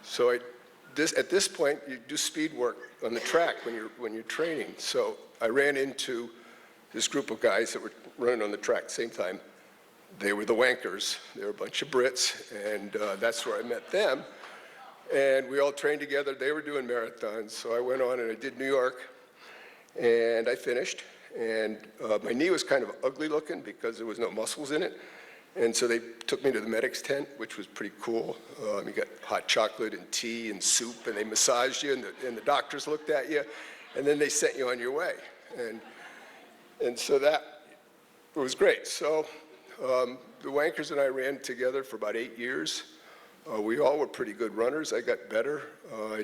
So at this point, you do speed work on the track when you're training. So I ran into this group of guys that were running on the track at the same time. They were the Wankers. They were a bunch of Brits, and that's where I met them. And we all trained together. They were doing marathons. So I went on and I did New York, and I finished. And my knee was kind of ugly looking because there was no muscles in it. And so they took me to the medic's tent, which was pretty cool. You got hot chocolate and tea and soup, and they massaged you, and the doctors looked at you, and then they sent you on your way. And so that was great. So the Wankers and I ran together for about 8 years. We all were pretty good runners. I got better. I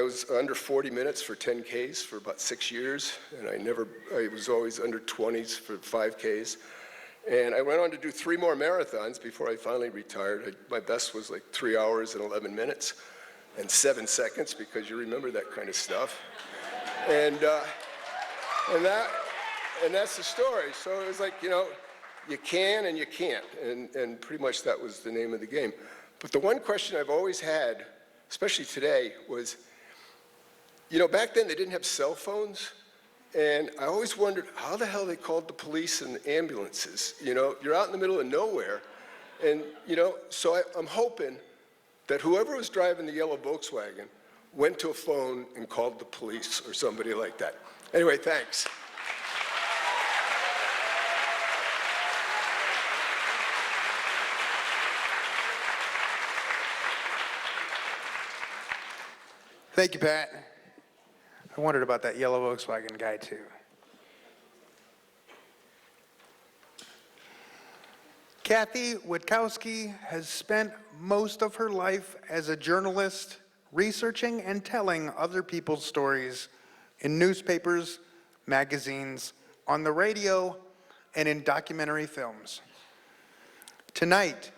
was under 40 minutes for 10Ks for about 6 years, and I was always under 20s for 5Ks. And I went on to do 3 more marathons before I finally retired. My best was like 3 hours and 11 minutes and 7 seconds, because you remember that kind of stuff. And that's the story. So it was like, you can and you can't, and pretty much that was the name of the game. But the one question I've always had, especially today, was, back then they didn't have cell phones. And I always wondered how the hell they called the police and the ambulances. You're out in the middle of nowhere. And, so I'm hoping that whoever was driving the yellow Volkswagen went to a phone and called the police or somebody like that. Anyway, thanks. Thank you, Pat. I wondered about that yellow Volkswagen guy, too. Kathy Witkowski has spent most of her life as a journalist researching and telling other people's stories in newspapers, magazines, on the radio, and in documentary films. Tonight,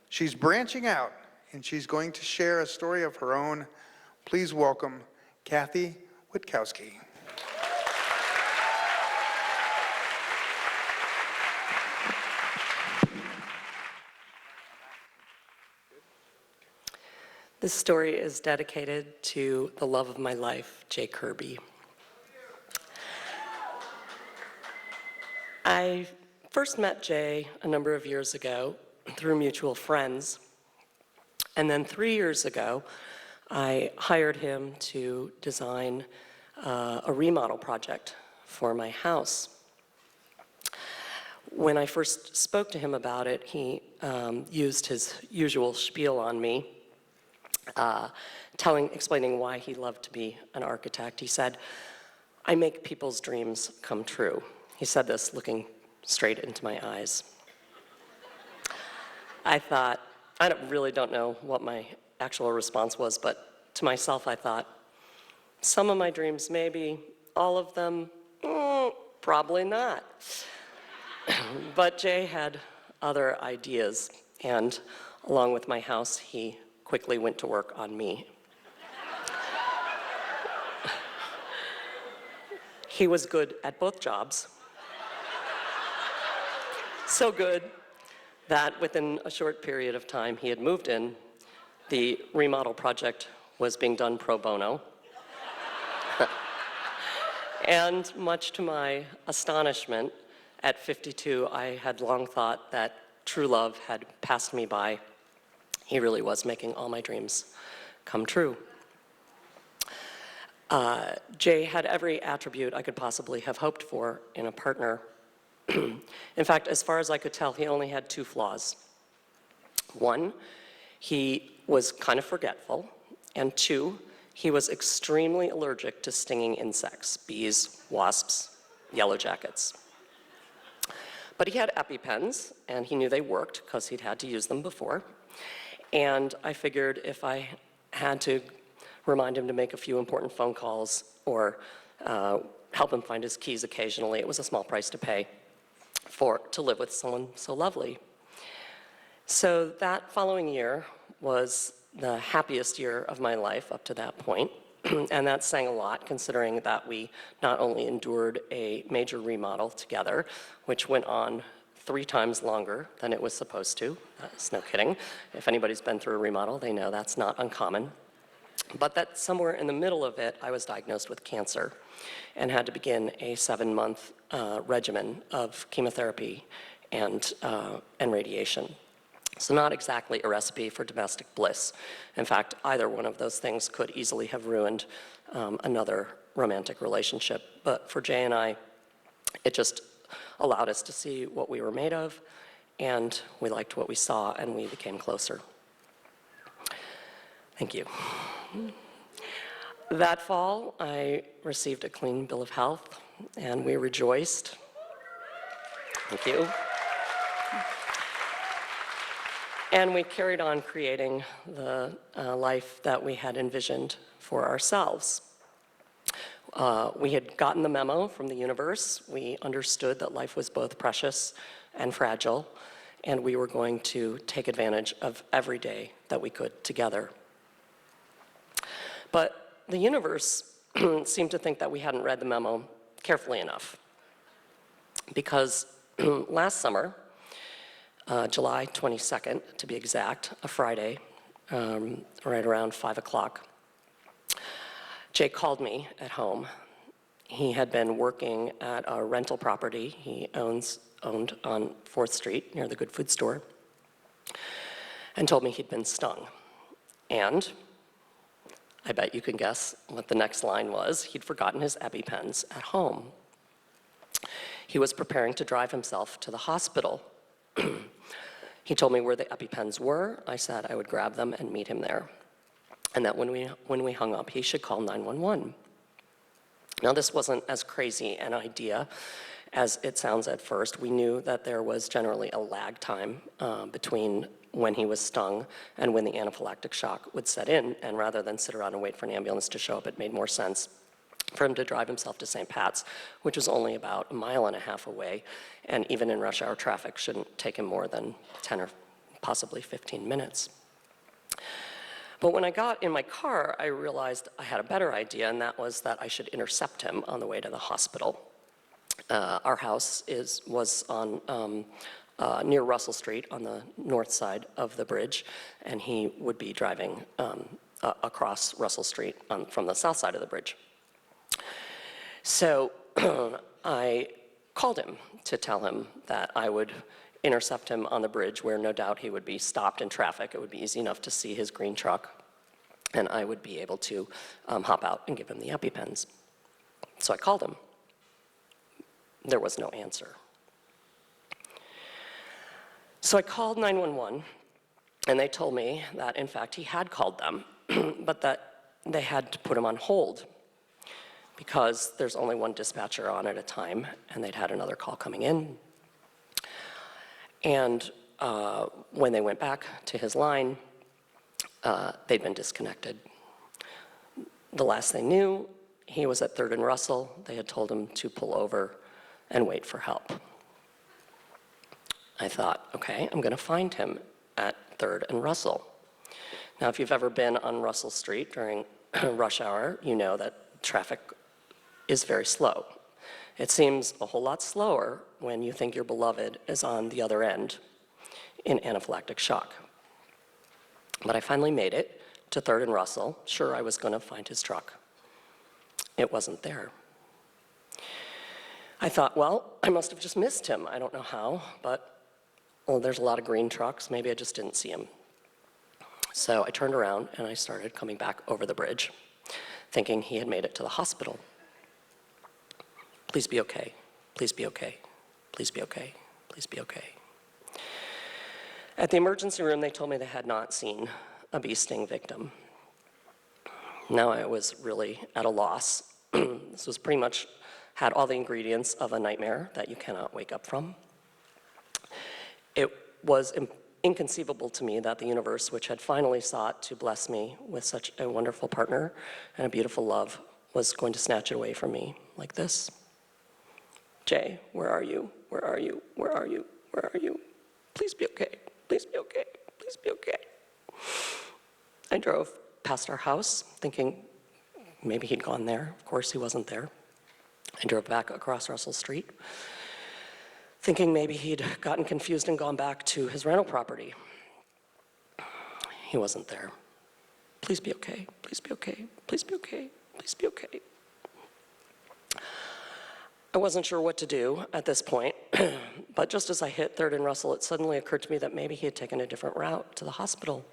she's branching out and she's going to share a story of her own. Please welcome Kathy Witkowski. This story is dedicated to the love of my life, Jay Kirby. I first met Jay a number of years ago through mutual friends. And then 3 years ago, I hired him to design a remodel project for my house. When I first spoke to him about it, he used his usual spiel on me, explaining why he loved to be an architect. He said, "I make people's dreams come true." He said this looking straight into my eyes. I thought, really don't know what my actual response was, but to myself I thought, some of my dreams maybe, all of them, probably not. But Jay had other ideas, and along with my house, he quickly went to work on me. He was good at both jobs. So good that within a short period of time he had moved in. The remodel project was being done pro bono. And much to my astonishment, at 52, I had long thought that true love had passed me by. He really was making all my dreams come true. Jay had every attribute I could possibly have hoped for in a partner. In fact, as far as I could tell, he only had 2 flaws. 1, he was kind of forgetful, and 2, he was extremely allergic to stinging insects, bees, wasps, yellow jackets. But he had EpiPens, and he knew they worked because he'd had to use them before. And I figured if I had to remind him to make a few important phone calls or help him find his keys occasionally, it was a small price to pay to live with someone so lovely. So that following year was the happiest year of my life up to that point. And that sang a lot, considering that we not only endured a major remodel together, which went on 3 times longer than it was supposed to. That's no kidding. If anybody's been through a remodel, they know that's not uncommon. But that somewhere in the middle of it, I was diagnosed with cancer and had to begin a 7-month regimen of chemotherapy and radiation. So not exactly a recipe for domestic bliss. In fact, either one of those things could easily have ruined another romantic relationship. But for Jay and I, it just allowed us to see what we were made of, and we liked what we saw, and we became closer. Thank you. That fall, I received a clean bill of health, and we rejoiced. Thank you. And we carried on creating the life that we had envisioned for ourselves. We had gotten the memo from the universe. We understood that life was both precious and fragile, and we were going to take advantage of every day that we could together. But the universe seemed to think that we hadn't read the memo carefully enough, because last summer, July 22nd, to be exact, a Friday, right around 5 o'clock, Jay called me at home. He had been working at a rental property he owned on 4th Street near the Good Food Store, and told me he'd been stung. And I bet you can guess what the next line was. He'd forgotten his EpiPens at home. He was preparing to drive himself to the hospital. He told me where the EpiPens were. I said I would grab them and meet him there. and that when we hung up, he should call 911. Now, this wasn't as crazy an idea as it sounds at first. We knew that there was generally a lag time between when he was stung and when the anaphylactic shock would set in, and rather than sit around and wait for an ambulance to show up, it made more sense for him to drive himself to St. Pat's, which was only about 1.5 miles away, and even in rush hour traffic shouldn't take him more than 10 or possibly 15 minutes. But when I got in my car, I realized I had a better idea, and that was that I should intercept him on the way to the hospital. Our house was on near Russell Street on the north side of the bridge, and he would be driving across Russell Street from the south side of the bridge. So I called him to tell him that I would intercept him on the bridge, where no doubt he would be stopped in traffic. It would be easy enough to see his green truck, and I would be able to hop out and give him the EpiPens. So I called him. There was no answer. So I called 911, and they told me that, in fact, he had called them, but that they had to put him on hold because there's only one dispatcher on at a time, and they'd had another call coming in. And when they went back to his line, they'd been disconnected. The last they knew, he was at 3rd and Russell. They had told him to pull over and wait for help. I thought, okay, I'm going to find him at 3rd and Russell. Now, if you've ever been on Russell Street during rush hour, you know that traffic is very slow. It seems a whole lot slower when you think your beloved is on the other end in anaphylactic shock. But I finally made it to 3rd and Russell. Sure, I was going to find his truck. It wasn't there. I thought, well, I must have just missed him. I don't know how, but well, there's a lot of green trucks. Maybe I just didn't see him. So I turned around and I started coming back over the bridge, thinking he had made it to the hospital. Please be okay. Please be okay. Please be okay. Please be okay. At the emergency room, they told me they had not seen a bee sting victim. Now I was really at a loss. This was pretty much had all the ingredients of a nightmare that you cannot wake up from. It was inconceivable to me that the universe, which had finally sought to bless me with such a wonderful partner and a beautiful love, was going to snatch it away from me like this. Jay, where are you? Where are you? Where are you? Where are you? Please be okay. Please be okay. Please be okay. I drove past our house thinking maybe he'd gone there. Of course, he wasn't there. I drove back across Russell Street thinking maybe he'd gotten confused and gone back to his rental property. He wasn't there. Please be okay. Please be okay. Please be okay. Please be okay. I wasn't sure what to do at this point, but just as I hit 3rd and Russell, it suddenly occurred to me that maybe he had taken a different route to the hospital.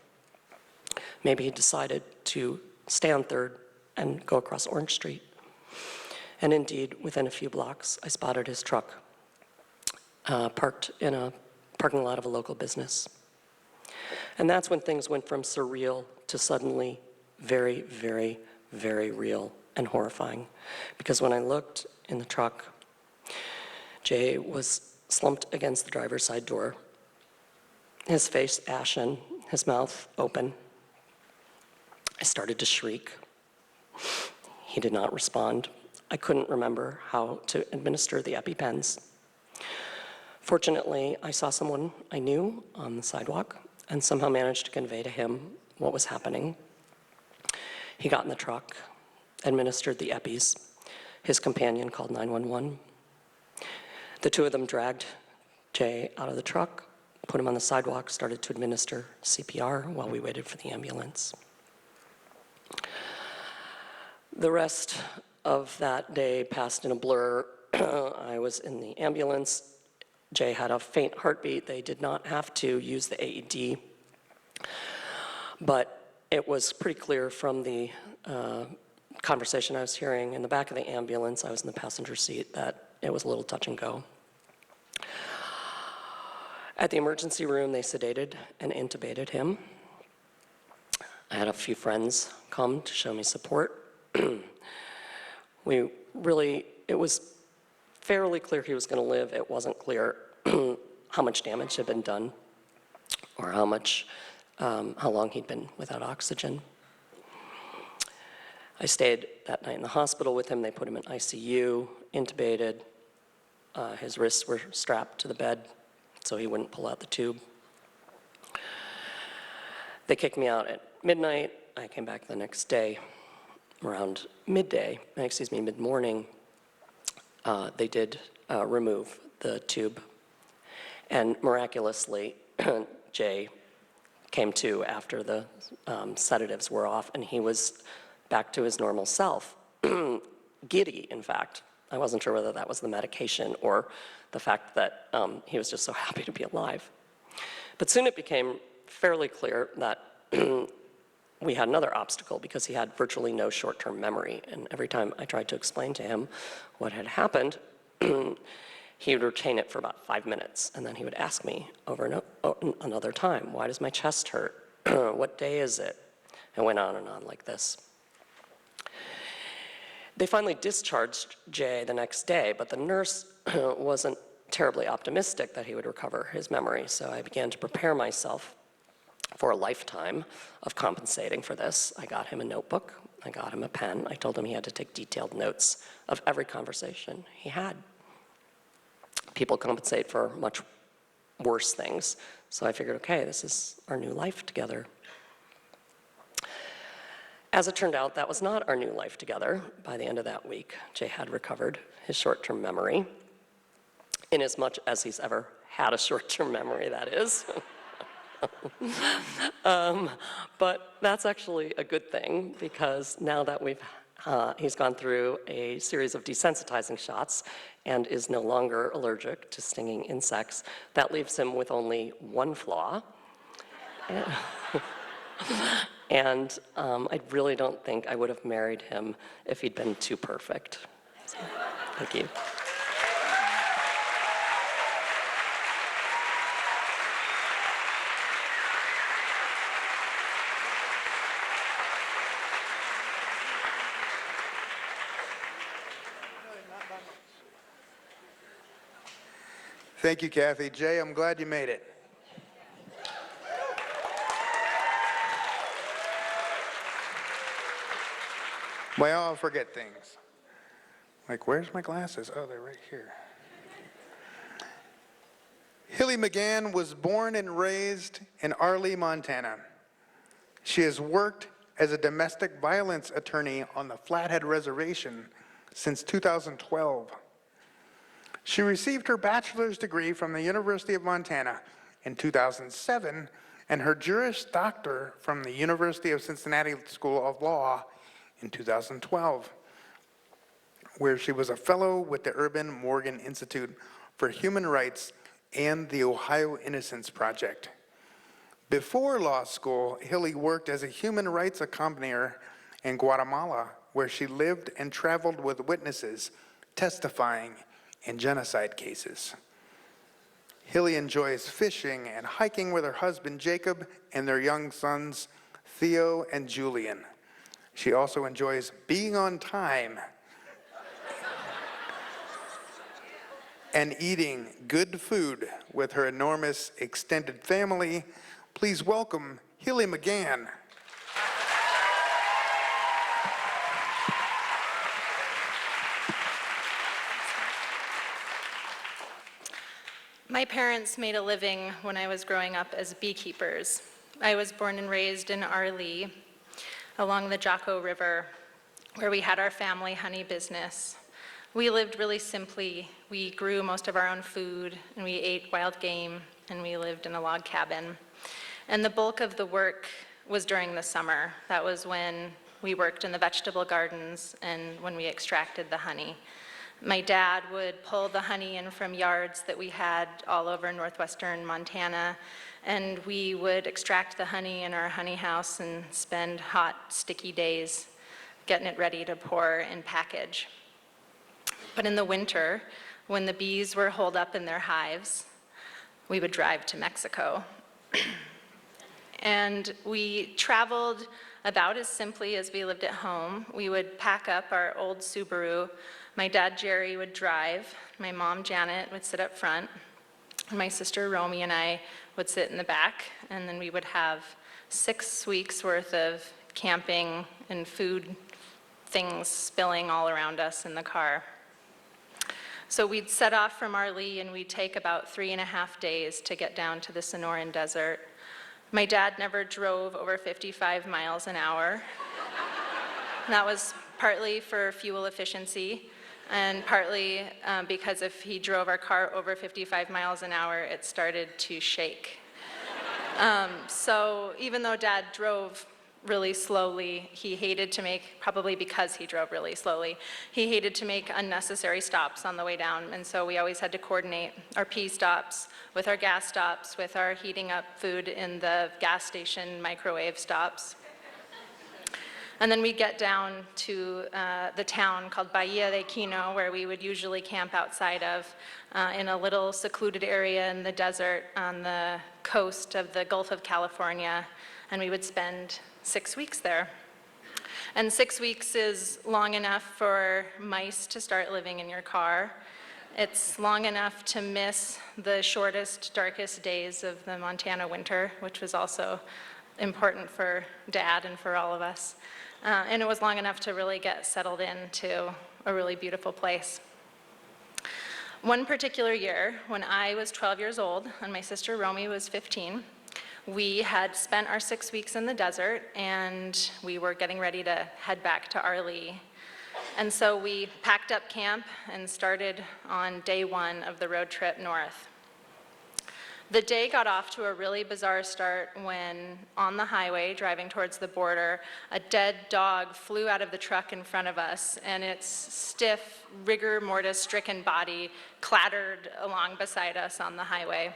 Maybe he decided to stay on 3rd and go across Orange Street. And indeed, within a few blocks, I spotted his truck parked in a parking lot of a local business. And that's when things went from surreal to suddenly very, very, very real and horrifying. Because when I looked in the truck, Jay was slumped against the driver's side door, his face ashen, his mouth open. I started to shriek. He did not respond. I couldn't remember how to administer the EpiPens. Fortunately, I saw someone I knew on the sidewalk and somehow managed to convey to him what was happening. He got in the truck, administered the Epis. His companion called 911. The two of them dragged Jay out of the truck, put him on the sidewalk, started to administer CPR while we waited for the ambulance. The rest of that day passed in a blur. I was in the ambulance. Jay had a faint heartbeat. They did not have to use the AED. But it was pretty clear from the conversation I was hearing in the back of the ambulance, I was in the passenger seat, that it was a little touch and go. At the emergency room, they sedated and intubated him. I had a few friends come to show me support. It was fairly clear he was going to live. It wasn't clear how much damage had been done or how long he'd been without oxygen. I stayed that night in the hospital with him. They put him in ICU, intubated. His wrists were strapped to the bed so he wouldn't pull out the tube. They kicked me out at midnight. I came back the next day around mid-morning. They did remove the tube. And miraculously, Jay came to after the sedatives were off, and he was back to his normal self. Giddy, in fact. I wasn't sure whether that was the medication or the fact that he was just so happy to be alive. But soon it became fairly clear that we had another obstacle because he had virtually no short-term memory. And every time I tried to explain to him what had happened, he would retain it for about 5 minutes. And then he would ask me over and another time, why does my chest hurt? What day is it? And went on and on like this. They finally discharged Jay the next day, but the nurse wasn't terribly optimistic that he would recover his memory. So I began to prepare myself for a lifetime of compensating for this. I got him a notebook. I got him a pen. I told him he had to take detailed notes of every conversation he had. People compensate for much worse things. So I figured, okay, this is our new life together. As it turned out, that was not our new life together. By the end of that week, Jay had recovered his short-term memory, in as much as he's ever had a short-term memory, that is. But that's actually a good thing, because now that he's gone through a series of desensitizing shots and is no longer allergic to stinging insects, that leaves him with only one flaw. And I really don't think I would have married him if he'd been too perfect. So, thank you. Thank you, Kathy. Jay, I'm glad you made it. Well, I'll forget things. Like, where's my glasses? Oh, they're right here. Hilly McGann was born and raised in Arley, Montana. She has worked as a domestic violence attorney on the Flathead Reservation since 2012. She received her bachelor's degree from the University of Montana in 2007 and her Juris Doctor from the University of Cincinnati School of Law in 2012, where she was a fellow with the Urban Morgan Institute for Human Rights and the Ohio Innocence Project. Before law school, Hilly worked as a human rights accompanier in Guatemala, where she lived and traveled with witnesses testifying in genocide cases. Hilly enjoys fishing and hiking with her husband Jacob and their young sons Theo and Julian. She also enjoys being on time and eating good food with her enormous extended family. Please welcome Hilly McGann. My parents made a living when I was growing up as beekeepers. I was born and raised in Arley, along the Jocko River, where we had our family honey business. We lived really simply. We grew most of our own food, and we ate wild game, and we lived in a log cabin. And the bulk of the work was during the summer. That was when we worked in the vegetable gardens and when we extracted the honey. My dad would pull the honey in from yards that we had all over northwestern Montana, and we would extract the honey in our honey house and spend hot, sticky days getting it ready to pour and package. But in the winter, when the bees were holed up in their hives, we would drive to Mexico. And we traveled about as simply as we lived at home. We would pack up our old Subaru. My dad, Jerry, would drive. My mom, Janet, would sit up front. And my sister, Romy, and I would sit in the back. And then we would have 6 weeks worth of camping and food things spilling all around us in the car. So we'd set off from Arlee, and we'd take about 3.5 days to get down to the Sonoran Desert. My dad never drove over 55 miles an hour. That was partly for fuel efficiency, and partly because if he drove our car over 55 miles an hour, it started to shake. So even though Dad drove really slowly, he hated to make, probably because he drove really slowly, he hated to make unnecessary stops on the way down, and so we always had to coordinate our pee stops with our gas stops, with our heating up food in the gas station microwave stops. And then we'd get down to the town called Bahia de Quino, where we would usually camp outside of, in a little secluded area in the desert on the coast of the Gulf of California, and we would spend 6 weeks there. And 6 weeks is long enough for mice to start living in your car. It's long enough to miss the shortest, darkest days of the Montana winter, which was also important for Dad and for all of us. And it was long enough to really get settled into a really beautiful place. One particular year, when I was 12 years old and my sister Romy was 15, we had spent our 6 weeks in the desert, and we were getting ready to head back to Arlee. And so we packed up camp and started on day 1 of the road trip north. The day got off to a really bizarre start when, on the highway, driving towards the border, a dead dog flew out of the truck in front of us, and its stiff, rigor mortis-stricken body clattered along beside us on the highway.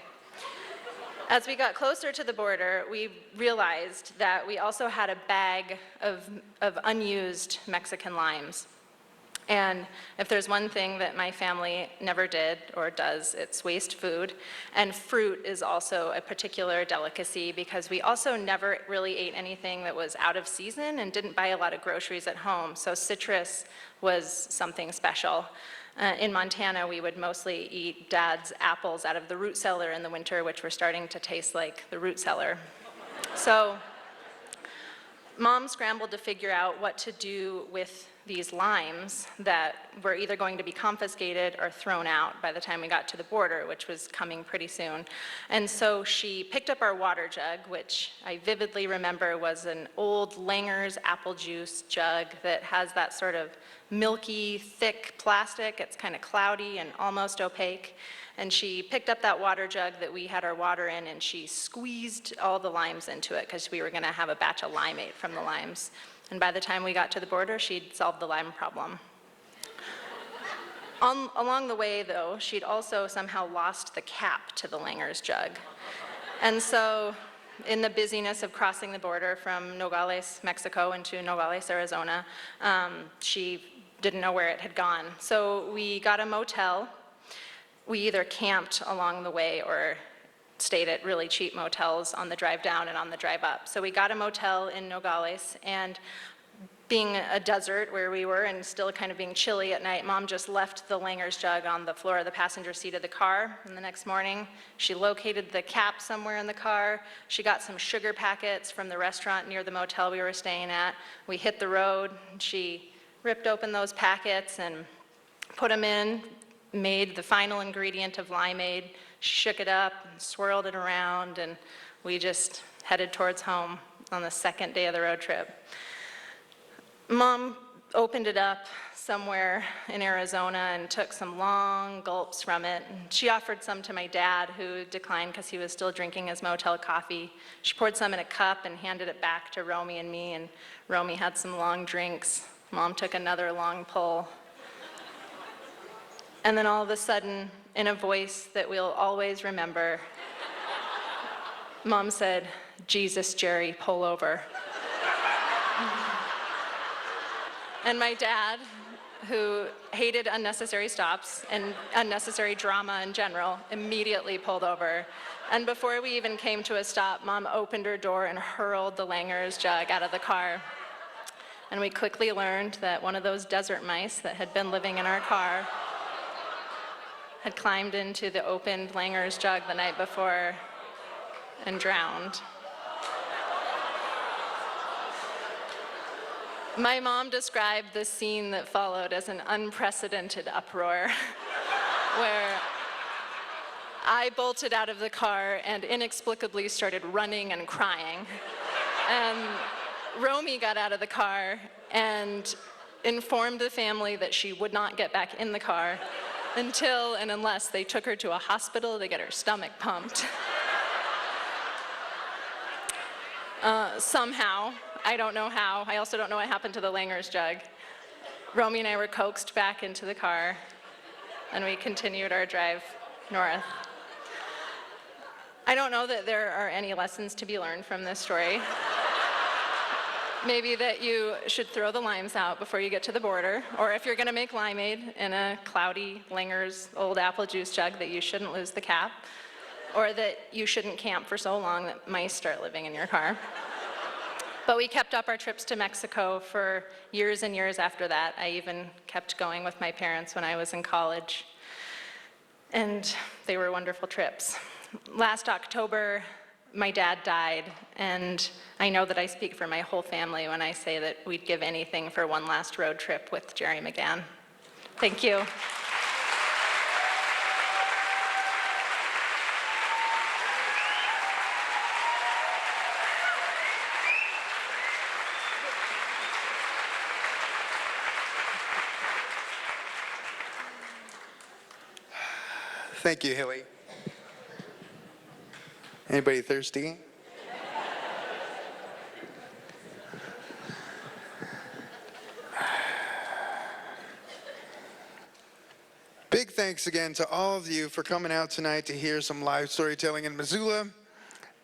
As we got closer to the border, we realized that we also had a bag of unused Mexican limes. And if there's one thing that my family never did or does, it's waste food. And fruit is also a particular delicacy because we also never really ate anything that was out of season and didn't buy a lot of groceries at home. So citrus was something special. In Montana, we would mostly eat Dad's apples out of the root cellar in the winter, which were starting to taste like the root cellar. So Mom scrambled to figure out what to do with these limes that were either going to be confiscated or thrown out by the time we got to the border, which was coming pretty soon. And so she picked up our water jug, which I vividly remember was an old Langer's apple juice jug that has that sort of milky, thick plastic. It's kind of cloudy and almost opaque. And she picked up that water jug that we had our water in, and she squeezed all the limes into it because we were going to have a batch of limeade from the limes. And by the time we got to the border, she'd solved the lime problem. Along the way, though, she'd also somehow lost the cap to the Langer's jug. And so in the busyness of crossing the border from Nogales, Mexico into Nogales, Arizona, she didn't know where it had gone. So we got a motel. We either camped along the way or stayed at really cheap motels on the drive down and on the drive up. So we got a motel in Nogales, and being a desert where we were and still kind of being chilly at night, Mom just left the Langer's jug on the floor of the passenger seat of the car. And the next morning, she located the cap somewhere in the car. She got some sugar packets from the restaurant near the motel we were staying at. We hit the road. She ripped open those packets and put them in, made the final ingredient of limeade, shook it up, and swirled it around, and we just headed towards home on the second day of the road trip. Mom opened it up somewhere in Arizona and took some long gulps from it. And she offered some to my dad, who declined because he was still drinking his motel coffee. She poured some in a cup and handed it back to Romy and me, and Romy had some long drinks. Mom took another long pull. And then all of a sudden, in a voice that we'll always remember, Mom said, "Jesus, Jerry, pull over." And my dad, who hated unnecessary stops and unnecessary drama in general, immediately pulled over. And before we even came to a stop, Mom opened her door and hurled the Langer's jug out of the car. And we quickly learned that one of those desert mice that had been living in our car had climbed into the opened Langer's jug the night before and drowned. My mom described the scene that followed as an unprecedented uproar, where I bolted out of the car and inexplicably started running and crying. And Romy got out of the car and informed the family that she would not get back in the car until and unless they took her to a hospital to get her stomach pumped. Somehow, I don't know how, I also don't know what happened to the Langer's jug, Romy and I were coaxed back into the car, and we continued our drive north. I don't know that there are any lessons to be learned from this story. Maybe that you should throw the limes out before you get to the border, or if you're gonna make limeade in a cloudy Langer's old apple juice jug, that you shouldn't lose the cap, or that you shouldn't camp for so long that mice start living in your car. But we kept up our trips to Mexico for years and years after that. I even kept going with my parents when I was in college. And they were wonderful trips. Last October, my dad died, and I know that I speak for my whole family when I say that we'd give anything for one last road trip with Jerry McGann. Thank you. Thank you, Hilly. Anybody thirsty? Big thanks again to all of you for coming out tonight to hear some live storytelling in Missoula.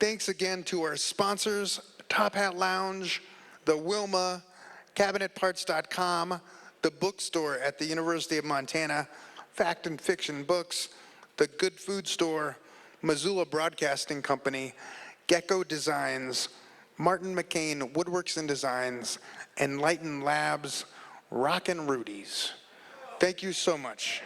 Thanks again to our sponsors, Top Hat Lounge, the Wilma, CabinetParts.com, the bookstore at the University of Montana, Fact and Fiction Books, the Good Food Store, Missoula Broadcasting Company, Gecko Designs, Martin McCain Woodworks and Designs, Enlighten Labs, Rockin' Rudy's. Thank you so much.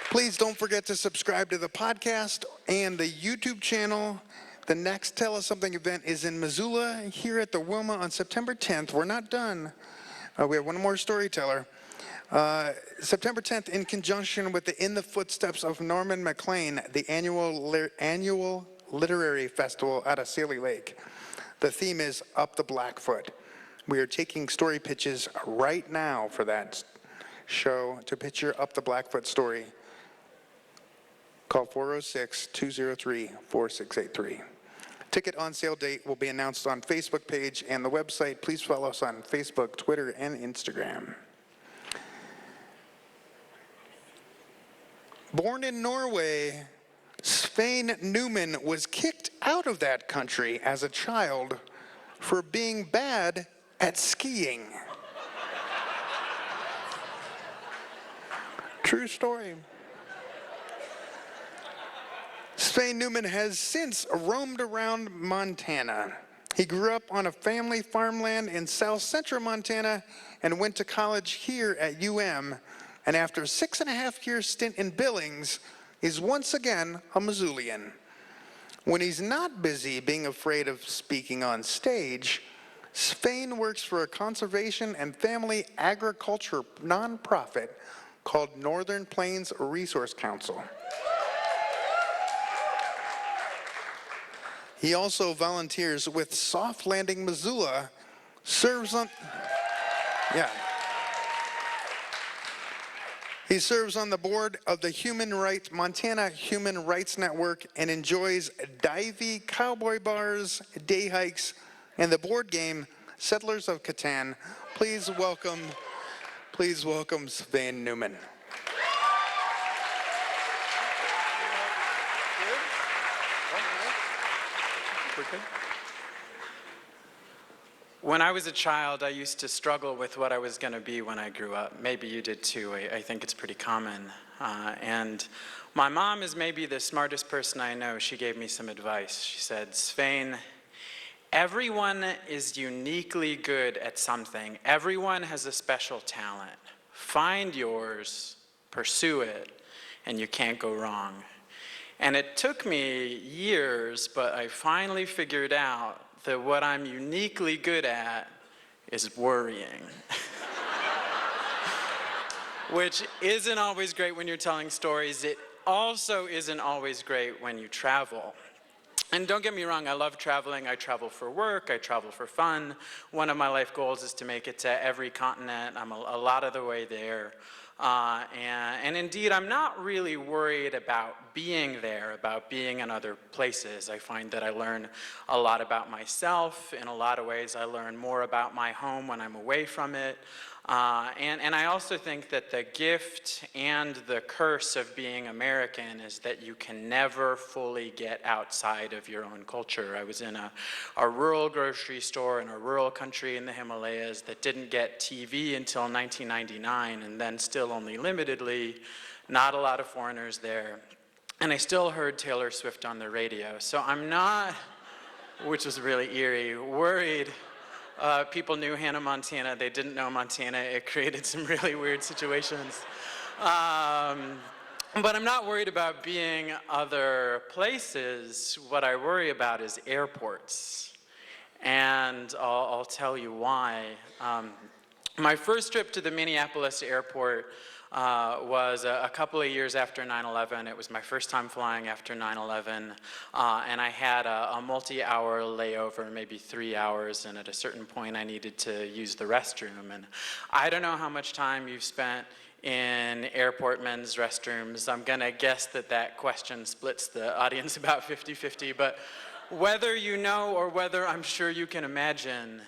Please don't forget to subscribe to the podcast and the YouTube channel. The next Tell Us Something event is in Missoula here at the Wilma on September 10th. We're not done. We have one more storyteller. September 10th, in conjunction with the In the Footsteps of Norman Maclean, the annual literary festival out of Sealy Lake. The theme is Up the Blackfoot. We are taking story pitches right now for that show to pitch your Up the Blackfoot story. Call 406-203-4683. Ticket on sale date will be announced on Facebook page and the website. Please follow us on Facebook, Twitter, and Instagram. Born in Norway, Svein Newman was kicked out of that country as a child for being bad at skiing. True story. Svein Newman has since roamed around Montana. He grew up on a family farmland in south central Montana and went to college here at UM. And after a 6.5-year stint in Billings, is once again a Missoulian. When he's not busy being afraid of speaking on stage, Svein works for a conservation and family agriculture nonprofit called Northern Plains Resource Council. He also volunteers with Soft Landing Missoula, He serves on the board of the Montana Human Rights Network and enjoys divey cowboy bars, day hikes, and the board game Settlers of Catan. Please welcome Svein Newman. When I was a child, I used to struggle with what I was going to be when I grew up. Maybe you did too. I think it's pretty common. And my mom is maybe the smartest person I know. She gave me some advice. She said, Svein, everyone is uniquely good at something. Everyone has a special talent. Find yours, pursue it, and you can't go wrong. And it took me years, but I finally figured out that what I'm uniquely good at is worrying. Which isn't always great when you're telling stories. It also isn't always great when you travel. And don't get me wrong, I love traveling. I travel for work, I travel for fun. One of my life goals is to make it to every continent. I'm a lot of the way there. And indeed, I'm not really worried about being there, about being in other places. I find that I learn a lot about myself. In a lot of ways, I learn more about my home when I'm away from it. And I also think that the gift and the curse of being American is that you can never fully get outside of your own culture. I was in a rural grocery store in a rural country in the Himalayas that didn't get TV until 1999, and then still only limitedly, not a lot of foreigners there. And I still heard Taylor Swift on the radio. So I'm not, which was really eerie, worried. People knew Hannah Montana, they didn't know Montana. It created some really weird situations. But I'm not worried about being other places. What I worry about is airports. And I'll tell you why. My first trip to the Minneapolis airport was a couple of years after 9/11. It was my first time flying after 9/11, and I had a multi-hour layover, maybe 3 hours, and at a certain point I needed to use the restroom. And I don't know how much time you've spent in airport men's restrooms. I'm gonna guess that question splits the audience about 50-50, but whether you know or whether I'm sure you can imagine,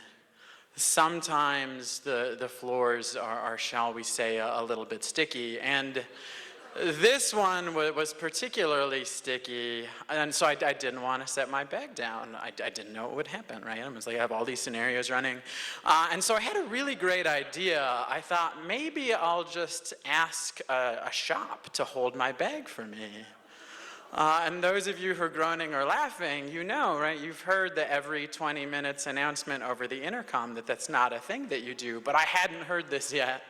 sometimes the floors are, shall we say, a little bit sticky. And this one was particularly sticky, and so I didn't want to set my bag down. I didn't know what would happen, right? I was like, I have all these scenarios running. And so I had a really great idea. I thought, maybe I'll just ask a shop to hold my bag for me. And those of you who are groaning or laughing, you know, right? You've heard the every 20 minutes announcement over the intercom that that's not a thing that you do, but I hadn't heard this yet.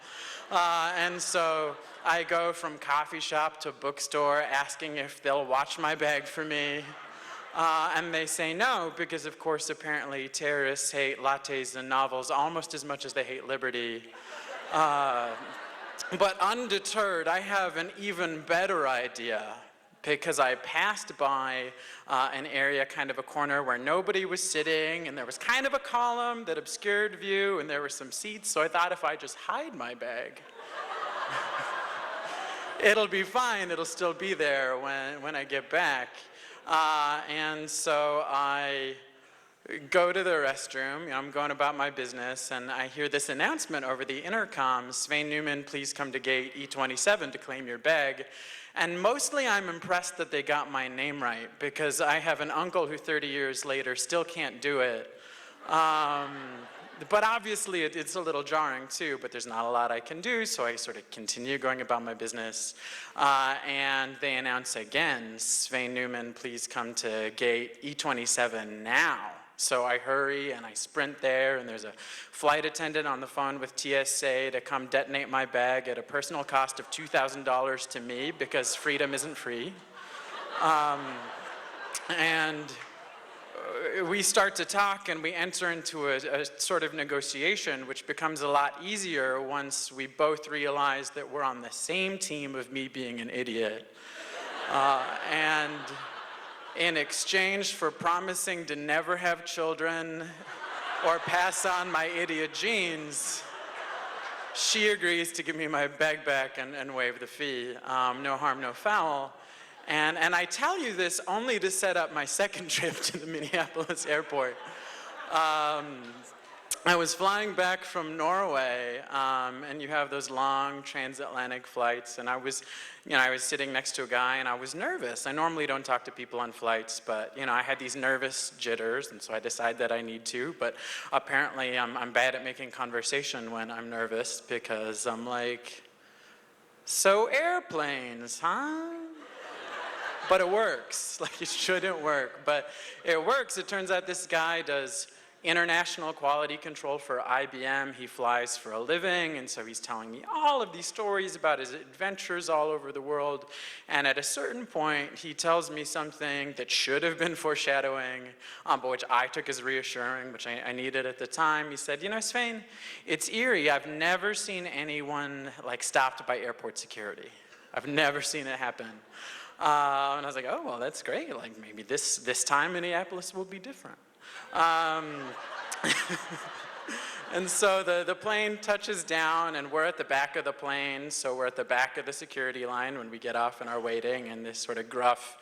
And so I go from coffee shop to bookstore asking if they'll watch my bag for me. And they say no, because of course, apparently terrorists hate lattes and novels almost as much as they hate liberty. But undeterred, I have an even better idea, because I passed by an area, kind of a corner where nobody was sitting, and there was kind of a column that obscured view, and there were some seats, so I thought if I just hide my bag, it'll be fine, it'll still be there when I get back. And so I go to the restroom, you know, I'm going about my business, and I hear this announcement over the intercom, Svein Newman, please come to gate E27 to claim your bag. And mostly I'm impressed that they got my name right, because I have an uncle who 30 years later still can't do it. But obviously it's a little jarring too, but there's not a lot I can do, so I sort of continue going about my business. And they announce again, Svein Newman, please come to gate E27 now. So I hurry and I sprint there, and there's a flight attendant on the phone with TSA to come detonate my bag at a personal cost of $2,000 to me, because freedom isn't free. And we start to talk, and we enter into a sort of negotiation, which becomes a lot easier once we both realize that we're on the same team of me being an idiot. And in exchange for promising to never have children or pass on my idiot genes, she agrees to give me my bag back and waive the fee. No harm, no foul. And I tell you this only to set up my second trip to the Minneapolis airport. I was flying back from Norway, and you have those long transatlantic flights, and I was sitting next to a guy, and I was nervous. I normally don't talk to people on flights, but, I had these nervous jitters, and so I decided that I need to, but apparently I'm bad at making conversation when I'm nervous, because I'm like, so airplanes, huh? But it works. Like, it shouldn't work, but it works. It turns out this guy does international quality control for IBM. He flies for a living, and so he's telling me all of these stories about his adventures all over the world. And at a certain point, he tells me something that should have been foreshadowing, but which I took as reassuring, which I needed at the time. He said, Svein, it's eerie. I've never seen anyone stopped by airport security. I've never seen it happen. And I was like, oh, well, that's great. Maybe this time Minneapolis will be different. And so the plane touches down, and we're at the back of the plane, so we're at the back of the security line when we get off and are waiting, and this sort of gruff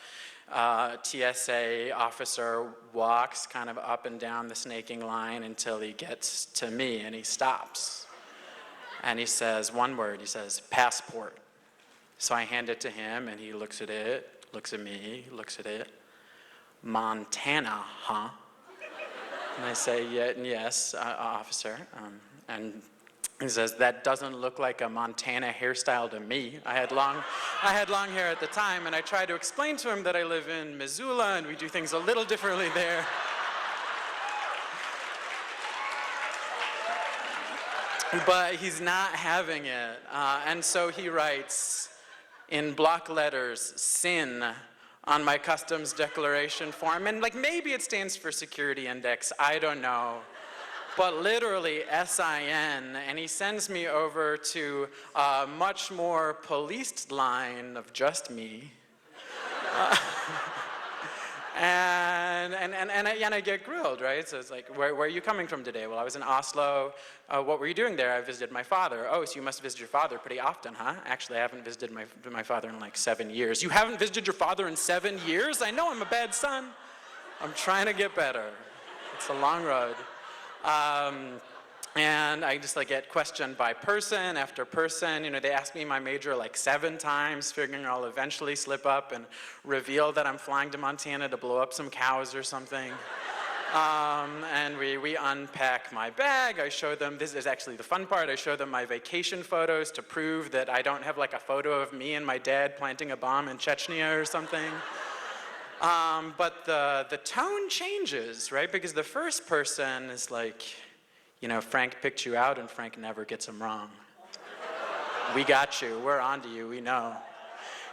TSA officer walks kind of up and down the snaking line until he gets to me, and he stops. And he says one word, he says, passport. So I hand it to him, and he looks at it, looks at me, looks at it. Montana, huh? And I say, yeah, yes, officer. And he says, that doesn't look like a Montana hairstyle to me. I had long hair at the time, and I tried to explain to him that I live in Missoula, and we do things a little differently there. But he's not having it. And so he writes in block letters, sin, on my customs declaration form. And maybe it stands for security index, I don't know. But literally SIN, and he sends me over to a much more policed line of just me. And I get grilled, right? So it's like, where are you coming from today? Well, I was in Oslo. What were you doing there? I visited my father. Oh, so you must visit your father pretty often, huh? Actually, I haven't visited my father in 7 years. You haven't visited your father in 7 years? I know I'm a bad son. I'm trying to get better. It's a long road. And I just get questioned by person after person. They ask me my major 7 times, figuring I'll eventually slip up and reveal that I'm flying to Montana to blow up some cows or something. And we unpack my bag. I show them, this is actually the fun part, I show them my vacation photos to prove that I don't have a photo of me and my dad planting a bomb in Chechnya or something. But the tone changes, right? Because the first person is Frank picked you out, and Frank never gets them wrong. We got you. We're onto you. We know.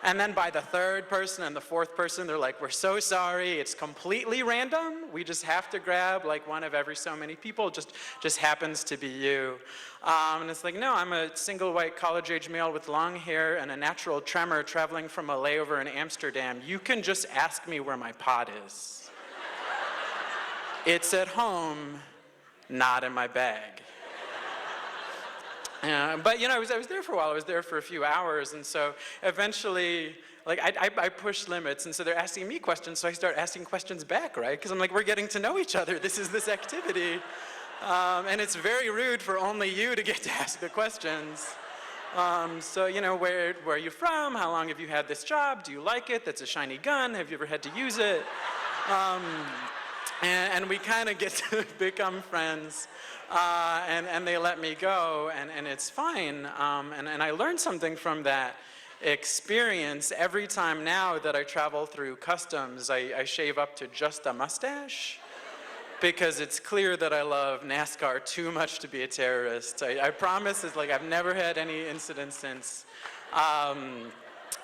And then by the third person and the fourth person, they're like, we're so sorry. It's completely random. We just have to grab one of every so many people. Just happens to be you. And it's no, I'm a single white college-age male with long hair and a natural tremor traveling from a layover in Amsterdam. You can just ask me where my pot is. It's at home. Not in my bag. But I was there for a while. I was there for a few hours, and so eventually, I push limits, and so they're asking me questions, so I start asking questions back, right? Because I'm we're getting to know each other. This is this activity, and it's very rude for only you to get to ask the questions. So where are you from? How long have you had this job? Do you like it? That's a shiny gun. Have you ever had to use it? And we kind of get to become friends, and they let me go, and it's fine. And I learned something from that experience. Every time now that I travel through customs, I shave up to just a mustache, because it's clear that I love NASCAR too much to be a terrorist. I promise, it's I've never had any incidents since.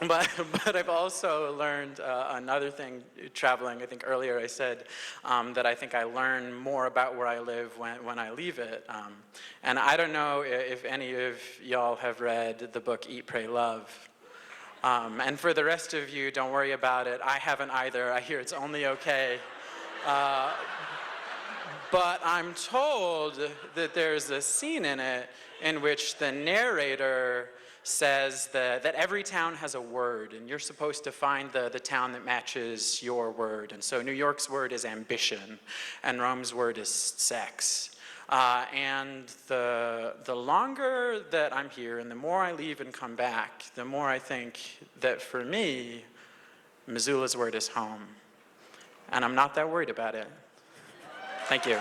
But I've also learned another thing traveling. I think earlier I said that I think I learn more about where I live when I leave it. And I don't know if any of y'all have read the book Eat, Pray, Love. And for the rest of you, don't worry about it. I haven't either. I hear it's only okay. But I'm told that there's a scene in it in which the narrator says that every town has a word, and you're supposed to find the town that matches your word. And so New York's word is ambition, and Rome's word is sex. And the longer that I'm here and the more I leave and come back, the more I think that for me, Missoula's where it is home. And I'm not that worried about it. Thank you.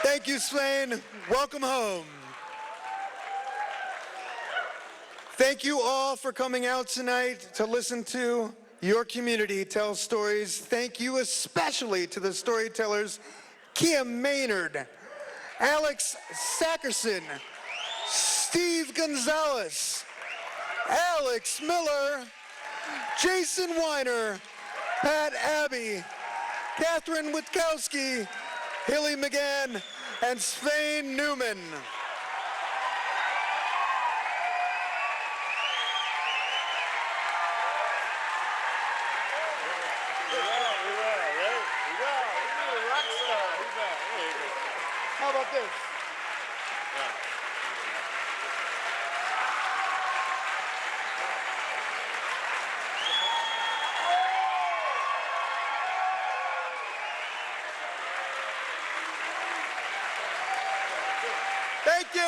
Thank you, Swain. Welcome home. Thank you all for coming out tonight to listen to your community tell stories. Thank you especially to the storytellers, Kia Maynard, Alex Sackerson, Steve Gonzalez, Alex Miller, Jason Weiner, Pat Abbey, Catherine Witkowski, Hilly McGann, and Svein Newman. How about this? Thank you.